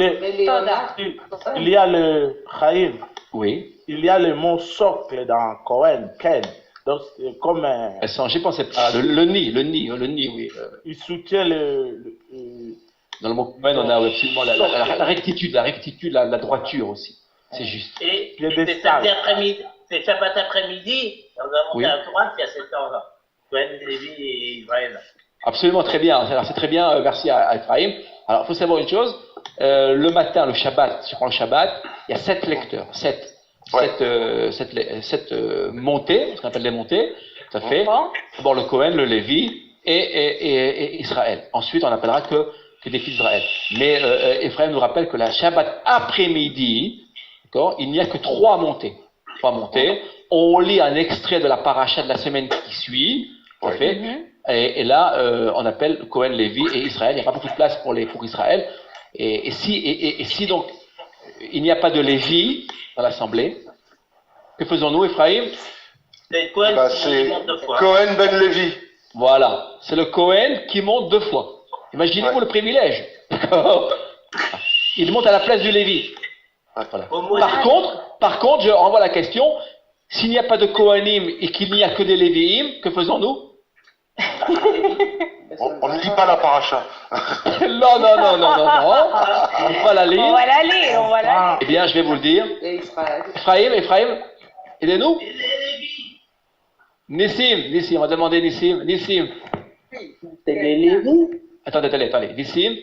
y a le Chaim. Oui. Il y a le mot socle dans Cohen, Ken. Donc, comme j'y pensais pas. Le nid, oui. Il soutient dans le mot Cohen, on a absolument la rectitude, la droiture aussi. C'est juste. Et c'est samedi après-midi, c'est Shabbat après-midi, on a monté à Torah, il y a 7 ans là. Cohen, Lévi et Israël. Absolument, très bien. Alors, c'est très bien, merci à Ephraim. Alors, il faut savoir une chose, le matin, le Shabbat, si on prend le Shabbat, il y a 7 lecteurs, 7 montées, ce qu'on appelle les montées, ça fait d'abord le Kohen, le Lévi et Israël. Ensuite, on n'appellera que des fils d'Israël. Mais Ephraim nous rappelle que la Shabbat après-midi, d'accord, il n'y a que 3 montées. 3 montées. On lit un extrait de la paracha de la semaine qui suit, ça fait, et là, on appelle Kohen, Lévi et Israël. Il n'y a pas beaucoup de place pour Israël. Et si donc il n'y a pas de Lévi dans l'assemblée, que faisons-nous, Ephraim? C'est Cohen qui monte 2 fois. Cohen ben Lévi. Voilà, c'est le Cohen qui monte 2 fois. Imaginez-vous le privilège. Il monte à la place du Lévi. Voilà. Par contre, je renvoie la question, s'il n'y a pas de Kohanim et qu'il n'y a que des Lévi'im, que faisons-nous? On ne lit pas la paracha. Non. On va la lire. On va la lire. Eh bien, je vais vous le dire. Ephraim, aidez-nous. Nissim, on va demander Nissim. C'est les Lévis. Attendez, Nissim.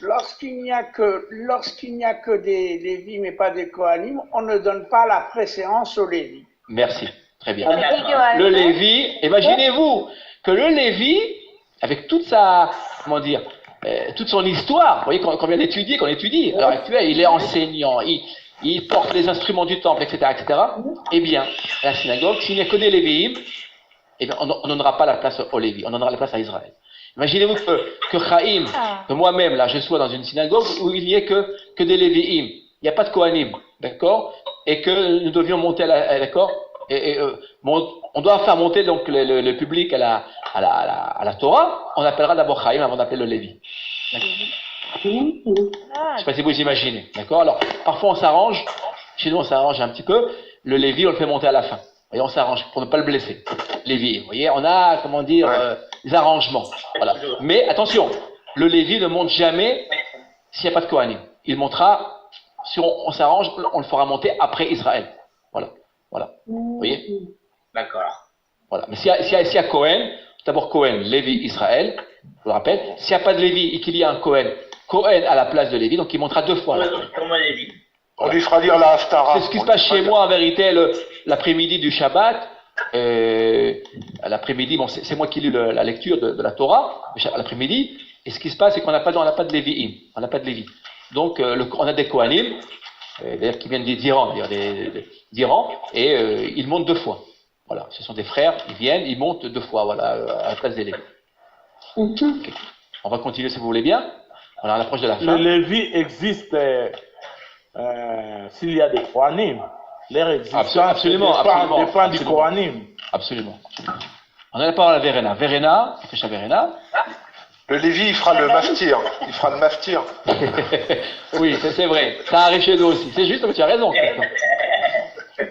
Lorsqu'il n'y a que des Lévis mais pas des Kohanim, on ne donne pas la préséance aux Lévis. Merci, très bien. Le Lévi, imaginez-vous que le Lévi, avec toute sa, toute son histoire, vous voyez qu'on vient d'étudier, qu'on étudie à l'heure actuelle, il est enseignant, il porte les instruments du temple, etc. Eh bien, à la synagogue, s'il n'y a que des Lévi'im, eh bien, on ne donnera pas la place aux Lévi, on donnera la place à Israël. Imaginez-vous que Chaim, que moi-même, là, je sois dans une synagogue où il n'y ait que des Lévi'im. Il n'y a pas de Kohanim, d'accord? Et que nous devions monter d'accord? On doit faire monter donc le public à la Torah. On appellera d'abord Chaim avant d'appeler le Lévi. Je sais pas si vous imaginez, d'accord? Alors, parfois on s'arrange, chez nous on s'arrange un petit peu, le Lévi on le fait monter à la fin. Vous voyez, on s'arrange pour ne pas le blesser. Lévi, vous voyez, on a, comment dire, des arrangements. Voilà. Mais attention, le Lévi ne monte jamais s'il n'y a pas de Kohanim. Il montera, si on s'arrange, on le fera monter après Israël. Voilà. Voilà. Vous voyez? D'accord. Voilà. Mais s'il y a Cohen, d'abord Cohen, Lévi, Israël, je vous le rappelle. S'il n'y a pas de Lévi et qu'il y a un Cohen à la place de Lévi, donc il montera 2 fois. Comment Lévi? On lui fera lire la Haftara. C'est ce qui se passe chez moi en vérité l'après-midi du Shabbat. L'après-midi, bon, c'est moi qui lis la lecture de la Torah, l'après-midi. Et ce qui se passe, c'est qu'on n'a pas de Lévi'im. On n'a pas de Lévi. Donc, on a des Kohanim, d'ailleurs, qui viennent d'Iran, d'Iran, et ils montent 2 fois. Voilà. Ce sont des frères, ils viennent, ils montent 2 fois, voilà, à la place des Lévi. Okay. On va continuer si vous voulez bien. On approche de la fin. Le Lévi existe s'il y a des Kohanim. Leur existence dépend du Kohanim. Absolument. On a la parole à Verena. Verena, le Lévi, il fera le maftir. Il fera le maftir. Oui, c'est vrai. Ça arrive chez nous aussi. C'est juste, mais tu as raison.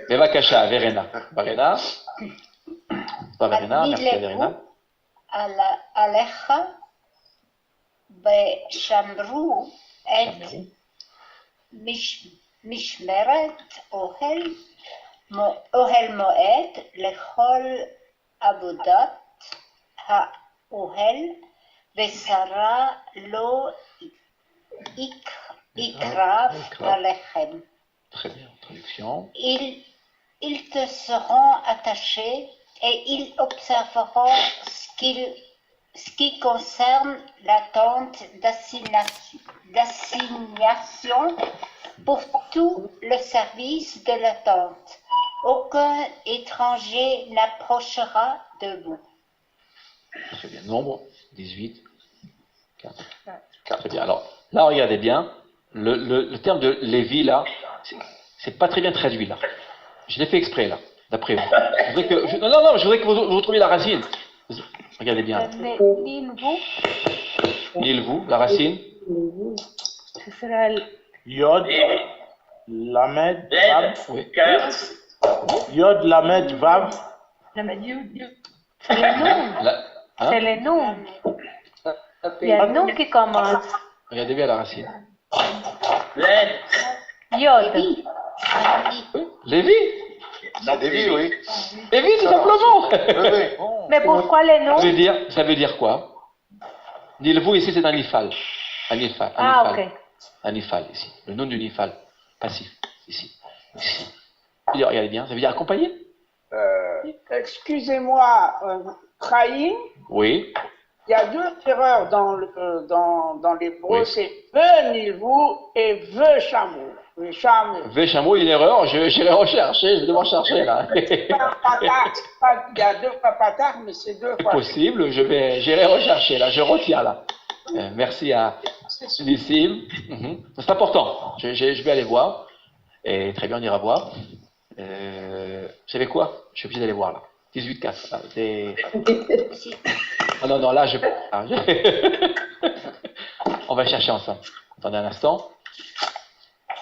Mais va Kasha, Verena. Verena. Pas Verena, merci à Verena. Alecha, Beshamru, et Mishmeret, Ohel Moed, Lechol Abodat, Ha-Ohel, Vesara lo ikrav alechem. Très bien, traduction. Ils te seront attachés et ils observeront ce qui concerne l'attente d'assignation pour tout le service de l'attente. Aucun étranger n'approchera de vous. Très bien. Nombre 18, 4. Très bien. Alors, là, regardez bien. Le terme de Lévi, là, c'est pas très bien traduit, là. Je l'ai fait exprès, là, d'après vous. Je voudrais que vous trouviez la racine. Regardez bien. L'île-vous, la racine. Ce sera Yod, Lamed, Vav. Oui. Yod, Lamed, Vav. C'est le nom. C'est le nom. Il y a le nom qui commence. Regardez bien la racine. Yod. Lévi. Lévi, oui. Lévi, tout simplement. Mais pourquoi les noms? Ça veut dire quoi? Nilvou, ici, c'est un nifal. Un nifal. Ok. Un nifal, ici. Le nom du nifal. Passif. Ici. Regardez bien. Ça veut dire accompagner? Excusez-moi, Chaim. Oui. Il y a 2 erreurs dans l'hébreu, c'est Venilvou et Vechamou. Vechamou, une erreur, j'irai rechercher, je vais devoir chercher là. Il y a 2 fois patar, mais c'est 2 fois. Possible, j'irai rechercher là, je retiens là. Merci à Nissim. C'est important, je vais aller voir. Et très bien, on ira voir. Vous savez quoi? Je suis obligé d'aller voir là. 18-4. Oh non, là, on va chercher ensemble. Attendez un instant.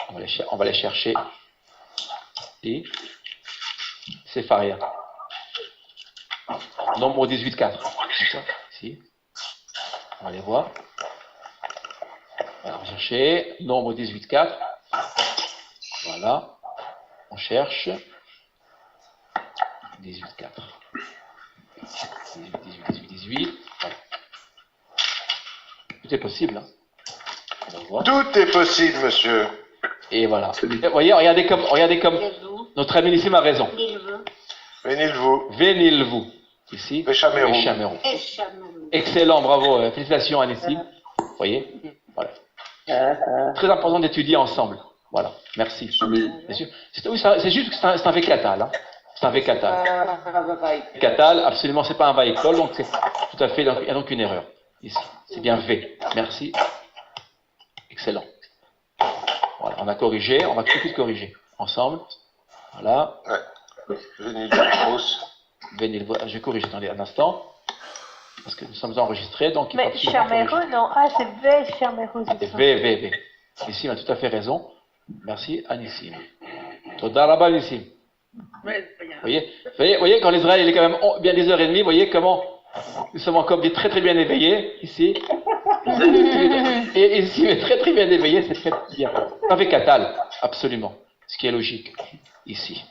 On va les chercher. Et c'est Faria. Nombre 18-4. Ici. On va les voir. Alors, on va chercher. Nombre 18-4. Voilà. On cherche. 18-4. 18. Voilà. Tout est possible. Hein. Tout est possible, monsieur. Et voilà. Vous voyez, regardez comme notre ami Nissim a raison. Vénilvou. Ici. Véchaméro. Excellent, bravo. Félicitations à Nissim. Vous voyez. Voilà. Très important d'étudier ensemble. Voilà. Merci. C'est juste que c'est un vécatal. Hein. C'est un vécatal. Vécatal, absolument, c'est pas un vaïkol, donc c'est tout à fait, il y a donc une erreur ici. C'est bien V. Merci. Excellent. Voilà, on a corrigé, on va tout de suite corriger. Ensemble. Voilà. Ouais. Je vais corriger, attendez un instant. parce que nous sommes enregistrés, donc il faut Mais absolument Chameru, non. Ah, c'est V, Chameru, c'est ça. V. Nissim a tout à fait raison. Merci à Nissim. Toda Rabba Nissim. Vous voyez, quand l'Israël est quand même bien 10h30, vous voyez comment nous sommes encore très très bien éveillés ici. Et ici, mais très très bien éveillés, c'est très bien. Avec Katal, absolument. Ce qui est logique ici.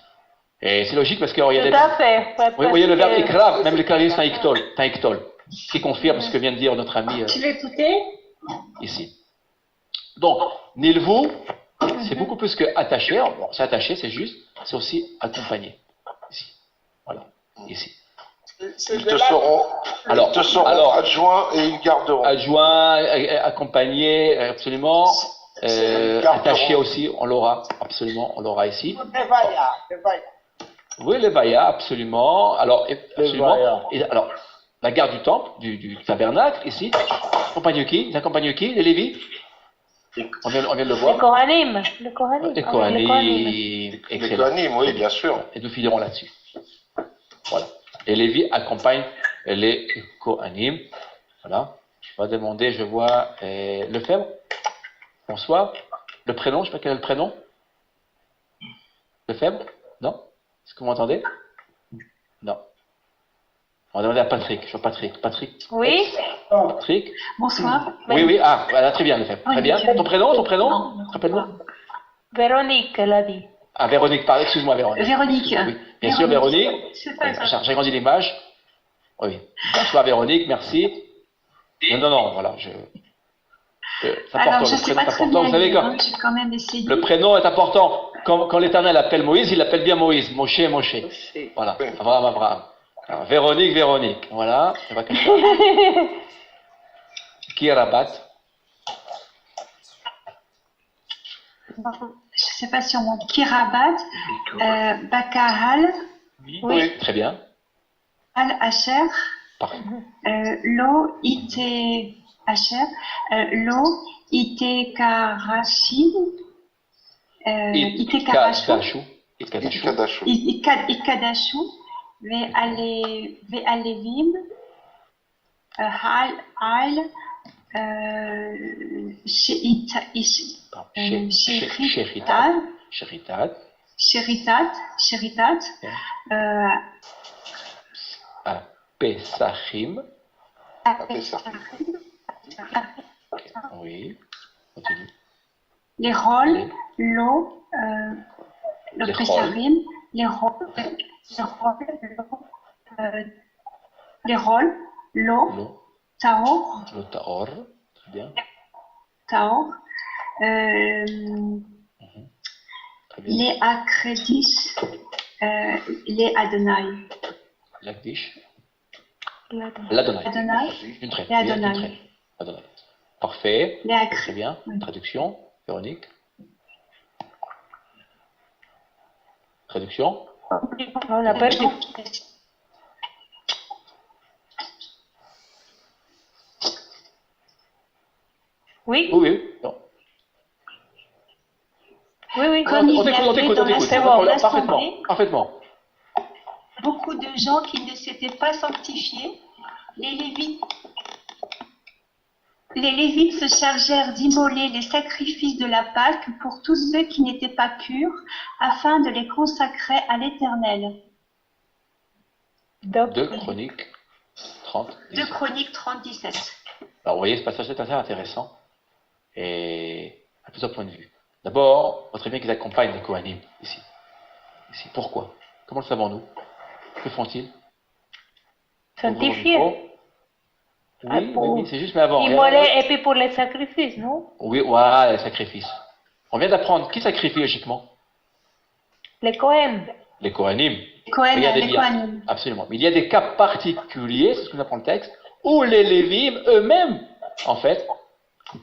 Et c'est logique parce que regardez. Tout à fait. Ouais, vous voyez le verbe écrave, même le carré c'est un iktol, qui confirme ce que vient de dire notre ami. Tu veux écouter? Ici. Donc, nilvu, c'est beaucoup plus que attaché. Bon, c'est attaché, c'est juste. C'est aussi accompagné. Ici. Voilà. Ici. Ils te seront adjoints et ils garderont. Adjoints, accompagnés, absolument. Attaché aussi, on l'aura. Absolument, on l'aura ici. Oui, les Vaya, absolument. Alors, absolument. Et, alors, la garde du temple, du tabernacle, ici, accompagne qui? Ils accompagnent qui? Les Lévis? On vient de le voir. Les Kohanim. Les Kohanim. Les Kohanim. Les Kohanim, oui, bien sûr. Et nous finirons là-dessus. Voilà. Les Lévis accompagnent les Kohanim. Voilà. Je vais demander, je vois, Lefebvre. Bonsoir. Le prénom, je ne sais pas quel est le prénom. Lefebvre? Non? Est-ce que vous m'entendez? Non. On va demander à Patrick. Je vois Patrick. Patrick? Oui. Patrick? Bonsoir. Oui. Ah, voilà, très bien, Lefebvre. Très bien. Ton prénom? Rappelle-moi. Véronique, elle a dit. Ah, Véronique, pardon, excuse-moi, Véronique. Véronique. Oui. Bien sûr, Véronique. J'ai grandi l'image. Oui. Bonsoir, Véronique, merci. Non, voilà, alors, je ne sais pas très bien, vous savez quand même essayé. Le prénom est important. Quand l'Éternel appelle Moïse, il l'appelle bien Moïse. Moshe. Voilà. Abraham. Alors, Véronique. Voilà. Qui est Rabat? Je ne sais pas si on monte. Kirabat, Bakahal. Oui. Très bien. Al-Asher. Lo Ite Asher. Lo Ite Karashim. Ite Karashu. Ikadashu. Ve'alevim. Hal. Sheritat. Pesachim. Oui. Continue. Les rôles, l'eau, le Pesachim, les rôles, l'eau, Taor. Le Taor. Très bien. Taor. Les Akredis, les Adonai. L'Akdish. L'Adonai. Une traite. L'Adonai. Parfait. Les très bien. Traduction, Véronique. Traduction. On a perdu. Oui. Non. Oui. On t'écoute. C'est bon, parfaitement. Beaucoup de gens qui ne s'étaient pas sanctifiés, les Lévites se chargèrent d'immoler les sacrifices de la Pâque pour tous ceux qui n'étaient pas purs, afin de les consacrer à l'Éternel. 2 Chroniques 30. 2 Chroniques 30, 17. Alors vous voyez, ce passage est assez intéressant, et à plusieurs points de vue. D'abord, on voit très bien qu'ils accompagnent les Kohanim ici. Pourquoi? Comment le savons-nous? Que font-ils? Sanctifier. Oui, c'est juste, mais avant. Immoler et puis pour les sacrifices, non? Oui, voilà, les sacrifices. On vient d'apprendre qui sacrifie logiquement? Les Kohen. Les Kohanim. Les Kohanim. Absolument. Mais il y a des cas particuliers, c'est ce que nous apprend le texte, où les Lévim eux-mêmes, en fait,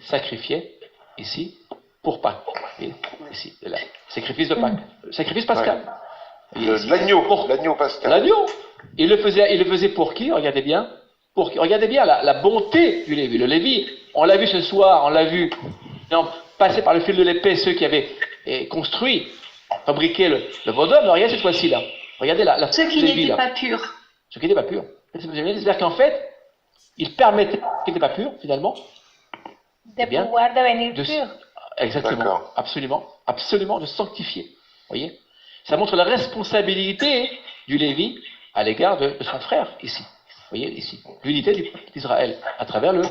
sacrifiaient ici pour Pâques. Ici, là. Sacrifice de Pâques. Sacrifice pascal. L'agneau pascal. L'agneau. Il le faisait pour qui? Regardez bien. Regardez bien la bonté du Lévi. Le Lévi, on l'a vu ce soir, on l'a vu passer par le fil de l'épée ceux qui avaient construit, fabriqué le Vodom. Mais regardez cette fois-ci là. Regardez ceux qui n'étaient pas purs. Ceux qui n'étaient pas purs. C'est-à-dire qu'en fait, il permettait, qui n'était pas pur finalement, de pouvoir devenir pur. Exactement, absolument de sanctifier. Vous voyez, ça montre la responsabilité du Lévi à l'égard de son frère ici. Vous voyez ici, l'unité du peuple d'Israël à travers le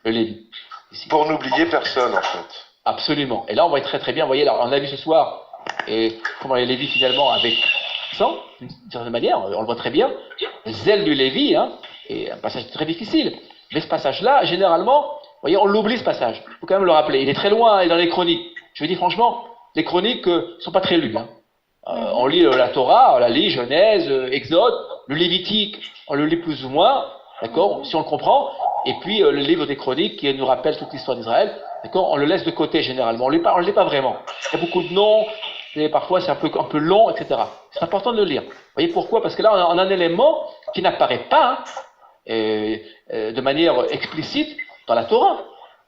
Lévi. Ici. Pour n'oublier personne en fait. Absolument. Et là on voit très très bien. Vous voyez, là, on a vu ce soir et comment les Lévis finalement avec sang, d'une certaine manière, on le voit très bien. Le zèle du Lévi, et un passage très difficile. Mais ce passage-là, généralement, vous voyez, on l'oublie ce passage. Il faut quand même le rappeler. Il est très loin et dans les chroniques. Je vous dis franchement, les chroniques ne sont pas très lues. On lit la Torah, on la lit, Genèse, Exode, le Lévitique, on le lit plus ou moins, d'accord, si on le comprend. Et puis le livre des chroniques qui nous rappelle toute l'histoire d'Israël, d'accord, on le laisse de côté généralement. On ne le lit pas vraiment. Il y a beaucoup de noms, et parfois c'est un peu long, etc. C'est important de le lire. Vous voyez pourquoi? Parce que là, on a un élément qui n'apparaît pas de manière explicite dans la Torah.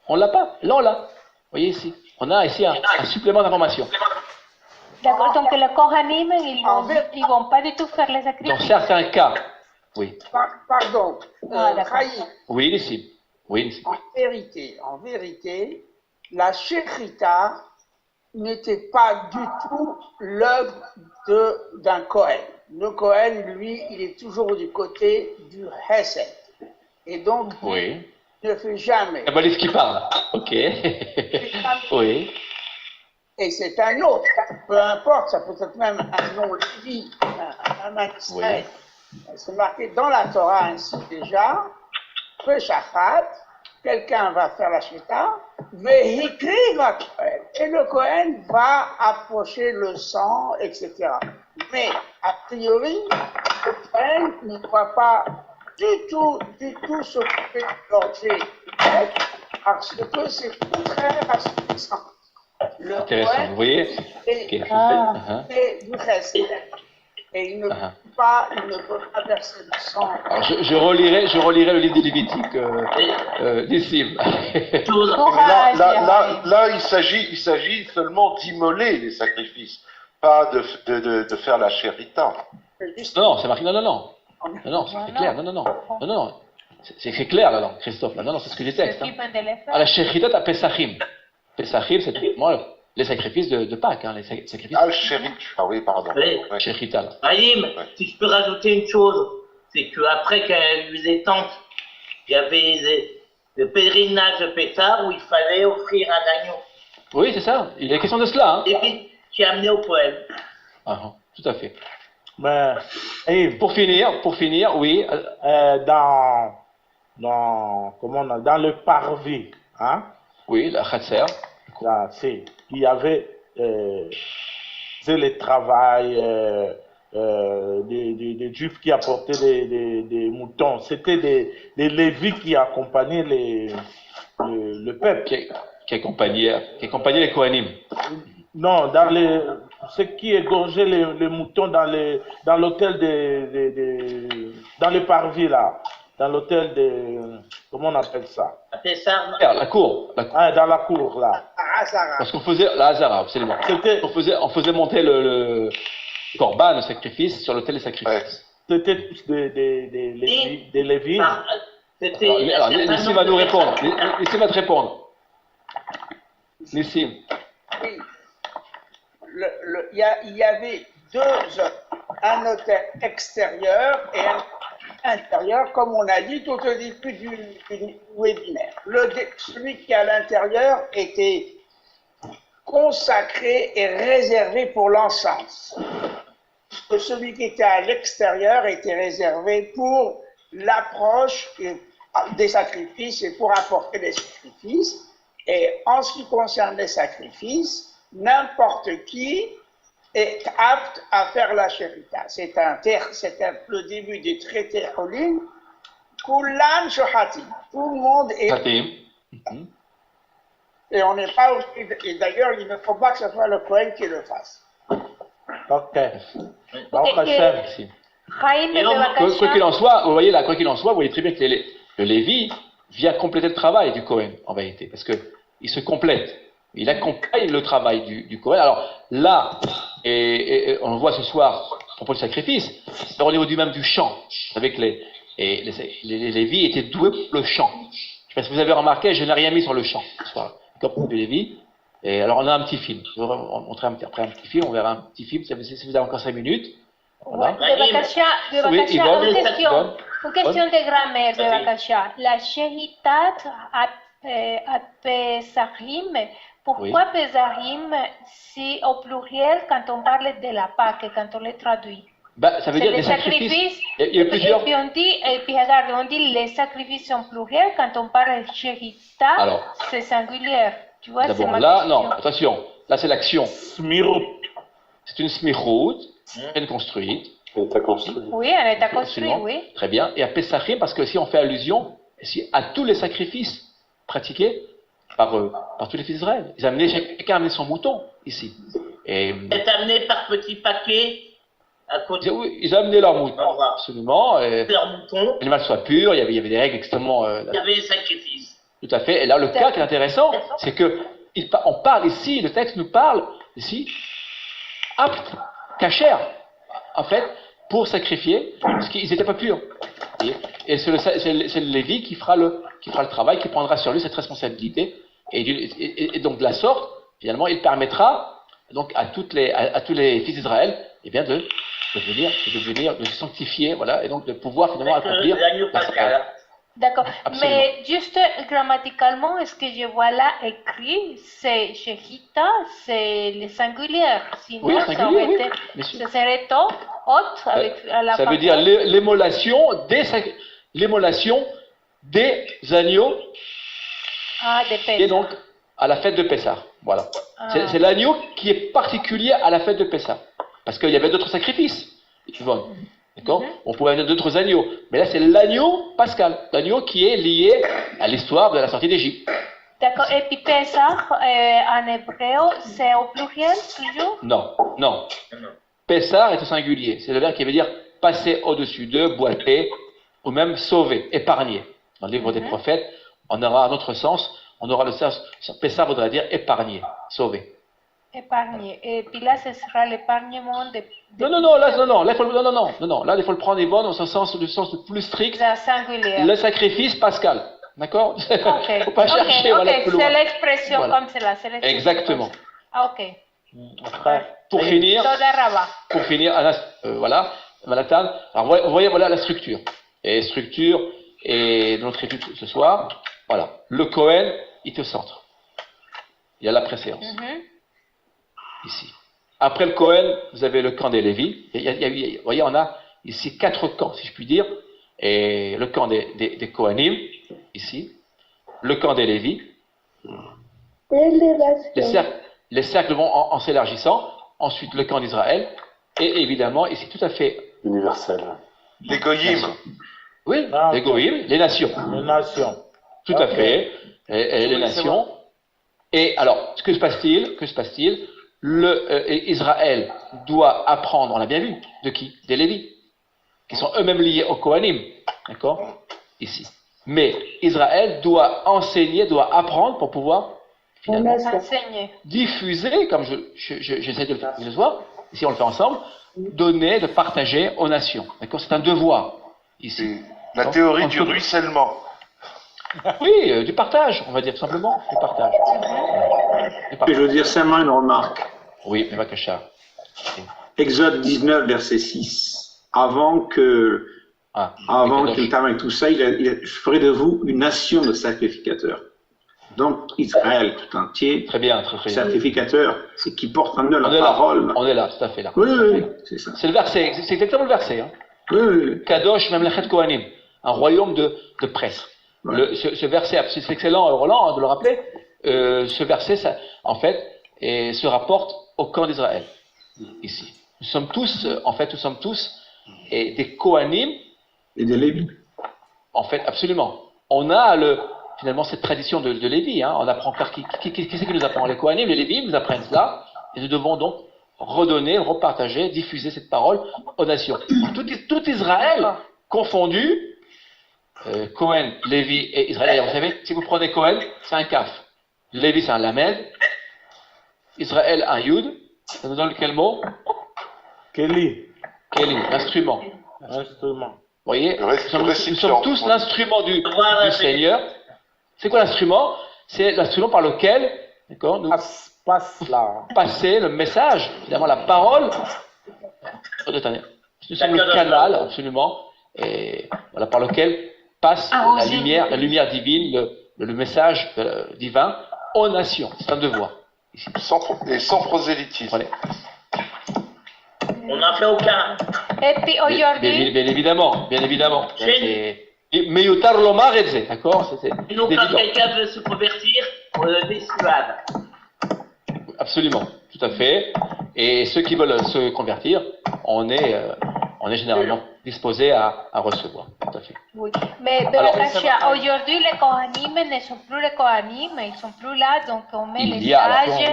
On ne l'a pas. Là, on l'a. Vous voyez ici. On a ici un supplément d'information. D'accord, donc le Kohanim, ils vont pas du tout faire les sacrifices. Dans certains cas, oui. Pardon, Chaim. Oui, ici. Oui, En vérité, la Shechita n'était pas du tout l'œuvre d'un Kohen. Le Kohen, lui, il est toujours du côté du Hesed. Et donc, il ne fait jamais. C'est Balif qui parle. Ok. Oui. Et c'est un autre, peu importe, ça peut être même un nom Lévi, un Israël. C'est marqué dans la Torah ainsi déjà, Shachat, quelqu'un va faire la Shita, Vehikri va Kohen, et le Kohen va approcher le sang, etc. Mais, a priori, le Kohen ne doit pas du tout s'occuper de l'objet, parce que c'est contraire à ce qui sent. Intéressant, vous voyez et du reste. Et il ne peut pas verser le sang. Alors je relirai le livre des Lévitiques d'Issim. Là, il s'agit seulement d'immoler les sacrifices, pas de faire la chérita. Non, c'est marqué. Non, c'est clair. Non. C'est clair là, Christophe. Non, c'est ce que j'ai texte. À la chérita, à Pesachim. Pesachim, c'est les sacrifices de Pâques, les sacrifices. Ah, le chérit. Ah oui, pardon. Chérita. Aïm, si je peux rajouter une chose, c'est qu'après qu'elle eu des tentes, il y avait le pèlerinage de Pessah où il fallait offrir un agneau. Oui, c'est ça. Il est question de cela. Et puis, qui est amené au poème. Tout à fait. Mais, pour finir, oui. Dans le parvis, oui, la Khatser. Il y avait le travail des Juifs qui apportaient des moutons. C'était des Lévis qui accompagnaient le peuple. Qui accompagnaient les Kohanim. Non, ceux qui égorgeaient les moutons dans l'hôtel dans le parvis là. Dans l'hôtel comment on appelle ça? La cour. Dans la cour, là. Parce qu'on faisait la Hazara, absolument. On faisait monter le corban, le sacrifice, sur l'autel des sacrifices. C'était tous des Lévites. Alors, Nissim va nous répondre. Nissim va te répondre. Nissim. Oui. Il y avait deux œuvres. Un hôtel extérieur et un intérieur, comme on a dit tout au début du webinaire. Celui qui est à l'intérieur était consacré et réservé pour l'encens. Celui qui était à l'extérieur était réservé pour l'approche des sacrifices et pour apporter des sacrifices. Et en ce qui concerne les sacrifices, n'importe qui est apte à faire la chérita. C'est le début du traité Cholim. Kulan shohatim. Tout le monde est. Et on n'est pas obligé. Et d'ailleurs, il ne faut pas que ce soit le Kohen qui le fasse. Ok. Quoi qu'il en soit, vous voyez là, quoi qu'il en soit, vous voyez très bien que le Lévi vient compléter le travail du Kohen en vérité, parce que il se complète. Il accompagne le travail du Kohen. Alors là, et on le voit ce soir à propos du sacrifice, c'est au niveau du même du chant, avec les Et les Lévis étaient doués pour le chant. Je ne sais pas si vous avez remarqué, je n'ai rien mis sur le chant ce soir. Comme les Lévis. Et alors on a un petit film. Je vais vous montrer après un petit film, on verra un petit film, si vous avez encore 5 minutes. Voilà. De Bakasha, Oui, Yvonne, une question Yvonne. de grammaire de Bakasha. La Shehitat à Pesachim, pourquoi Pesachim si au pluriel quand on parle de la Pâque, quand on les traduit? Bah, ça veut dire des des sacrifices. Il y a Et plusieurs. puis regarde, on dit les sacrifices en pluriel, quand on parle de Shehita, Alors. c'est singulier. Tu vois, c'est D'abord, ma là, question. non, attention, là c'est l'action. Smirut. C'est une smichout, bien construite. État construit. Oui, elle est à construire, Absolument. oui. Très bien. Et à Pesachim, parce que si on fait allusion à tous les sacrifices pratiqués par tous les fils d'Israël. Chacun amenait son mouton ici. Et est amené par petits paquets à côté. oui, ils amenaient leur mouton, absolument. Leur mouton. L'animal soit pur, il y avait des règles extrêmement. Il y avait les sacrifices. Tout à fait. Et là, le cas qui est intéressant, c'est que on parle ici, le texte nous parle ici, apte, cachère, en fait, pour sacrifier, parce qu'ils n'étaient pas purs. Et c'est le Lévi qui fera le travail, qui prendra sur lui cette responsabilité. Et donc, de la sorte, finalement, il permettra donc à tous les fils d'Israël, eh bien, de se sanctifier, voilà, et donc de pouvoir finalement accomplir l'agneau pascal. D'accord. Absolument. Mais juste grammaticalement, est-ce que je vois là écrit, c'est Shehita, c'est le singulier. Sinon, Oui, ça singulier, aurait oui, été, bien sûr. ce serait autre avec à la Ça veut fin. dire l'émolation des agneaux des et donc à la fête de Pessah. Voilà. Ah. C'est l'agneau qui est particulier à la fête de Pessah. Parce qu'il y avait d'autres sacrifices, Yvonne. D'accord? On pouvait avoir d'autres agneaux. Mais là, c'est l'agneau pascal. L'agneau qui est lié à l'histoire de la sortie d'Égypte. D'accord. Et puis Pesach, en hébreu, c'est au pluriel toujours? Non. Pessah est au singulier. C'est le verbe qui veut dire passer au-dessus de, boiter, ou même sauver, épargner. Dans le livre des prophètes, on aura un autre sens. On aura le sens. Pessah voudrait dire épargner, sauver. Épargner. Et puis là, ce sera l'épargnement de... Non, là, il faut le prendre, Yvonne, au sens le plus strict. La singulière. Le sacrifice pascal. D'accord? Ok. Faut pas chercher, voilà, plus loin. C'est l'expression Voilà. comme cela. Exactement. Ah, ok. Pour finir, voilà, Manhattan. Alors, vous voyez, voilà la structure. Et notre étude ce soir, voilà. Le Kohen, il est au centre. Il y a la préséance. Ici. Après le Kohen, vous avez le camp des Lévis. Vous voyez, on a ici 4 camps, si je puis dire. Et le camp des Kohanim, ici. Le camp des Lévis. Les cercles vont en s'élargissant. Ensuite, le camp d'Israël. Et évidemment, ici, tout à fait universel. Les Goyim. Oui, les Goyim, les nations. Les nations. Tout à fait. Et les nations. Et alors, que se passe-t-il? Israël doit apprendre, on l'a bien vu, de qui? Des Lévis, qui sont eux-mêmes liés aux Kohanim, d'accord? Ici. Mais Israël doit enseigner, doit apprendre pour pouvoir finalement diffuser, comme j'essaie de le faire ce soir, ici on le fait ensemble, donner, de partager aux nations, d'accord? C'est un devoir, ici. La théorie du ruissellement. Oui, du partage, on va dire tout simplement, du partage. Et je veux dire simplement une remarque. Oui, mais Bakasha. Exode 19, verset 6. Avant qu'il termine avec tout ça, je ferai de vous une nation de sacrificateurs. Donc, Israël tout entier, très bien. Sacrificateur, c'est qui porte en eux la parole. On est là, tout à fait là. Oui, c'est ça. C'est le verset, c'est exactement le verset. Hein. Oui. Kadosh Memlechet Kohanim, un royaume de prêtres. Ouais. Ce verset, c'est excellent, Roland, de le rappeler. Ce verset, ça, en fait, se rapporte au camp d'Israël, ici. Nous sommes tous des Kohanim. Et des Lévis. En fait, absolument. On a finalement cette tradition de Lévi. Hein. On apprend qui c'est qui nous apprend? Les Kohanim, les Lévis nous apprennent cela. Et nous devons donc redonner, repartager, diffuser cette parole aux nations. Tout Israël confondu, Cohen, Lévi et Israël. Vous savez, si vous prenez Cohen, c'est un Kaf. Lévi, c'est un Lamed. Israël, un Yud. Ça nous donne quel mot? Kéli. Kéli, instrument. voyez, nous sommes tous ouais. l'instrument du Seigneur. C'est quoi l'instrument? C'est l'instrument par lequel, d'accord, nous passer le message, finalement la parole. Nous sommes le canal, absolument, et voilà, par lequel passe la lumière divine, le message divin aux nations. C'est un devoir. Sans prosélytisme. Voilà. On n'en fait aucun. Et puis aujourd'hui. Bien évidemment. Mais Yotar Lomar et Zé, d'accord? Sinon, quand quelqu'un veut se convertir, on le dissuade. Absolument, tout à fait. Et ceux qui veulent se convertir, on est généralement disposé à recevoir. Tout à fait. Oui, mais aujourd'hui, les Kohanim ne sont plus les Kohanim, ils ne sont plus là, donc on met les sages.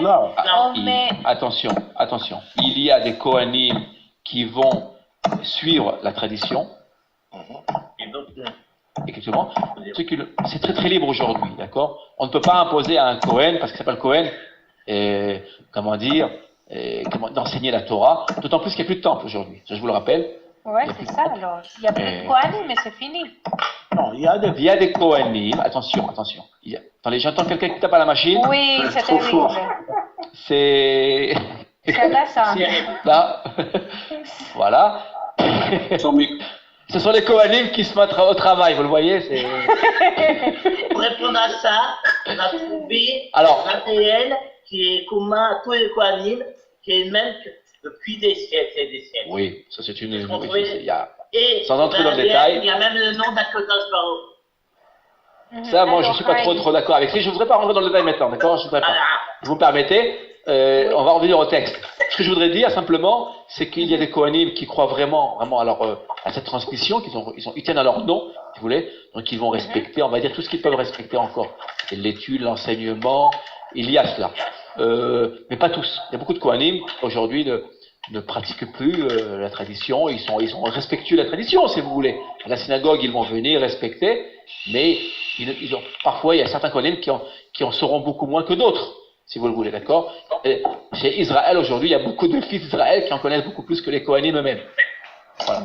Attention. Il y a des Kohanim qui vont suivre la tradition. Effectivement, c'est très très libre aujourd'hui, d'accord? On ne peut pas imposer à un Kohen, parce qu'il s'appelle Kohen, d'enseigner la Torah, d'autant plus qu'il n'y a plus de temple aujourd'hui, je vous le rappelle. Oui, c'est ça alors. Il n'y a plus de Kohanim, mais c'est fini. Non, il y a des Kohanim, attention. Attendez, j'entends quelqu'un qui tape à la machine. Oui, c'est terrible. C'est agaçant. Là, voilà. Ce sont les Kohanim qui se mettent au travail, vous le voyez, Pour répondre à ça, on a trouvé un matériel qui est commun à tous les Kohanim, qui est le même depuis des siècles et des siècles. Oui, ça c'est une... Et sans entrer dans le détail... Il y a même le nom d'Akodosh Baruch. Ça, moi, je ne suis pas trop d'accord avec lui. Je ne voudrais pas rentrer dans le détail maintenant, d'accord? Vous me permettez, on va revenir au texte. Ce que je voudrais dire, simplement, c'est qu'il y a des Kohanim qui croient vraiment à cette transmission, ils tiennent à leur nom, si vous voulez, donc ils vont respecter, on va dire, tout ce qu'ils peuvent respecter encore. L'étude, l'enseignement, il y a cela. Mais pas tous. Il y a beaucoup de Kohanim, aujourd'hui, ne pratiquent plus la tradition, ils sont respectueux de la tradition, si vous voulez. À la synagogue, ils vont venir respecter, mais parfois, il y a certains Kohanim qui en sauront beaucoup moins que d'autres, si vous le voulez, d'accord? Chez Israël, aujourd'hui, il y a beaucoup de fils d'Israël qui en connaissent beaucoup plus que les Kohanim eux-mêmes. Voilà.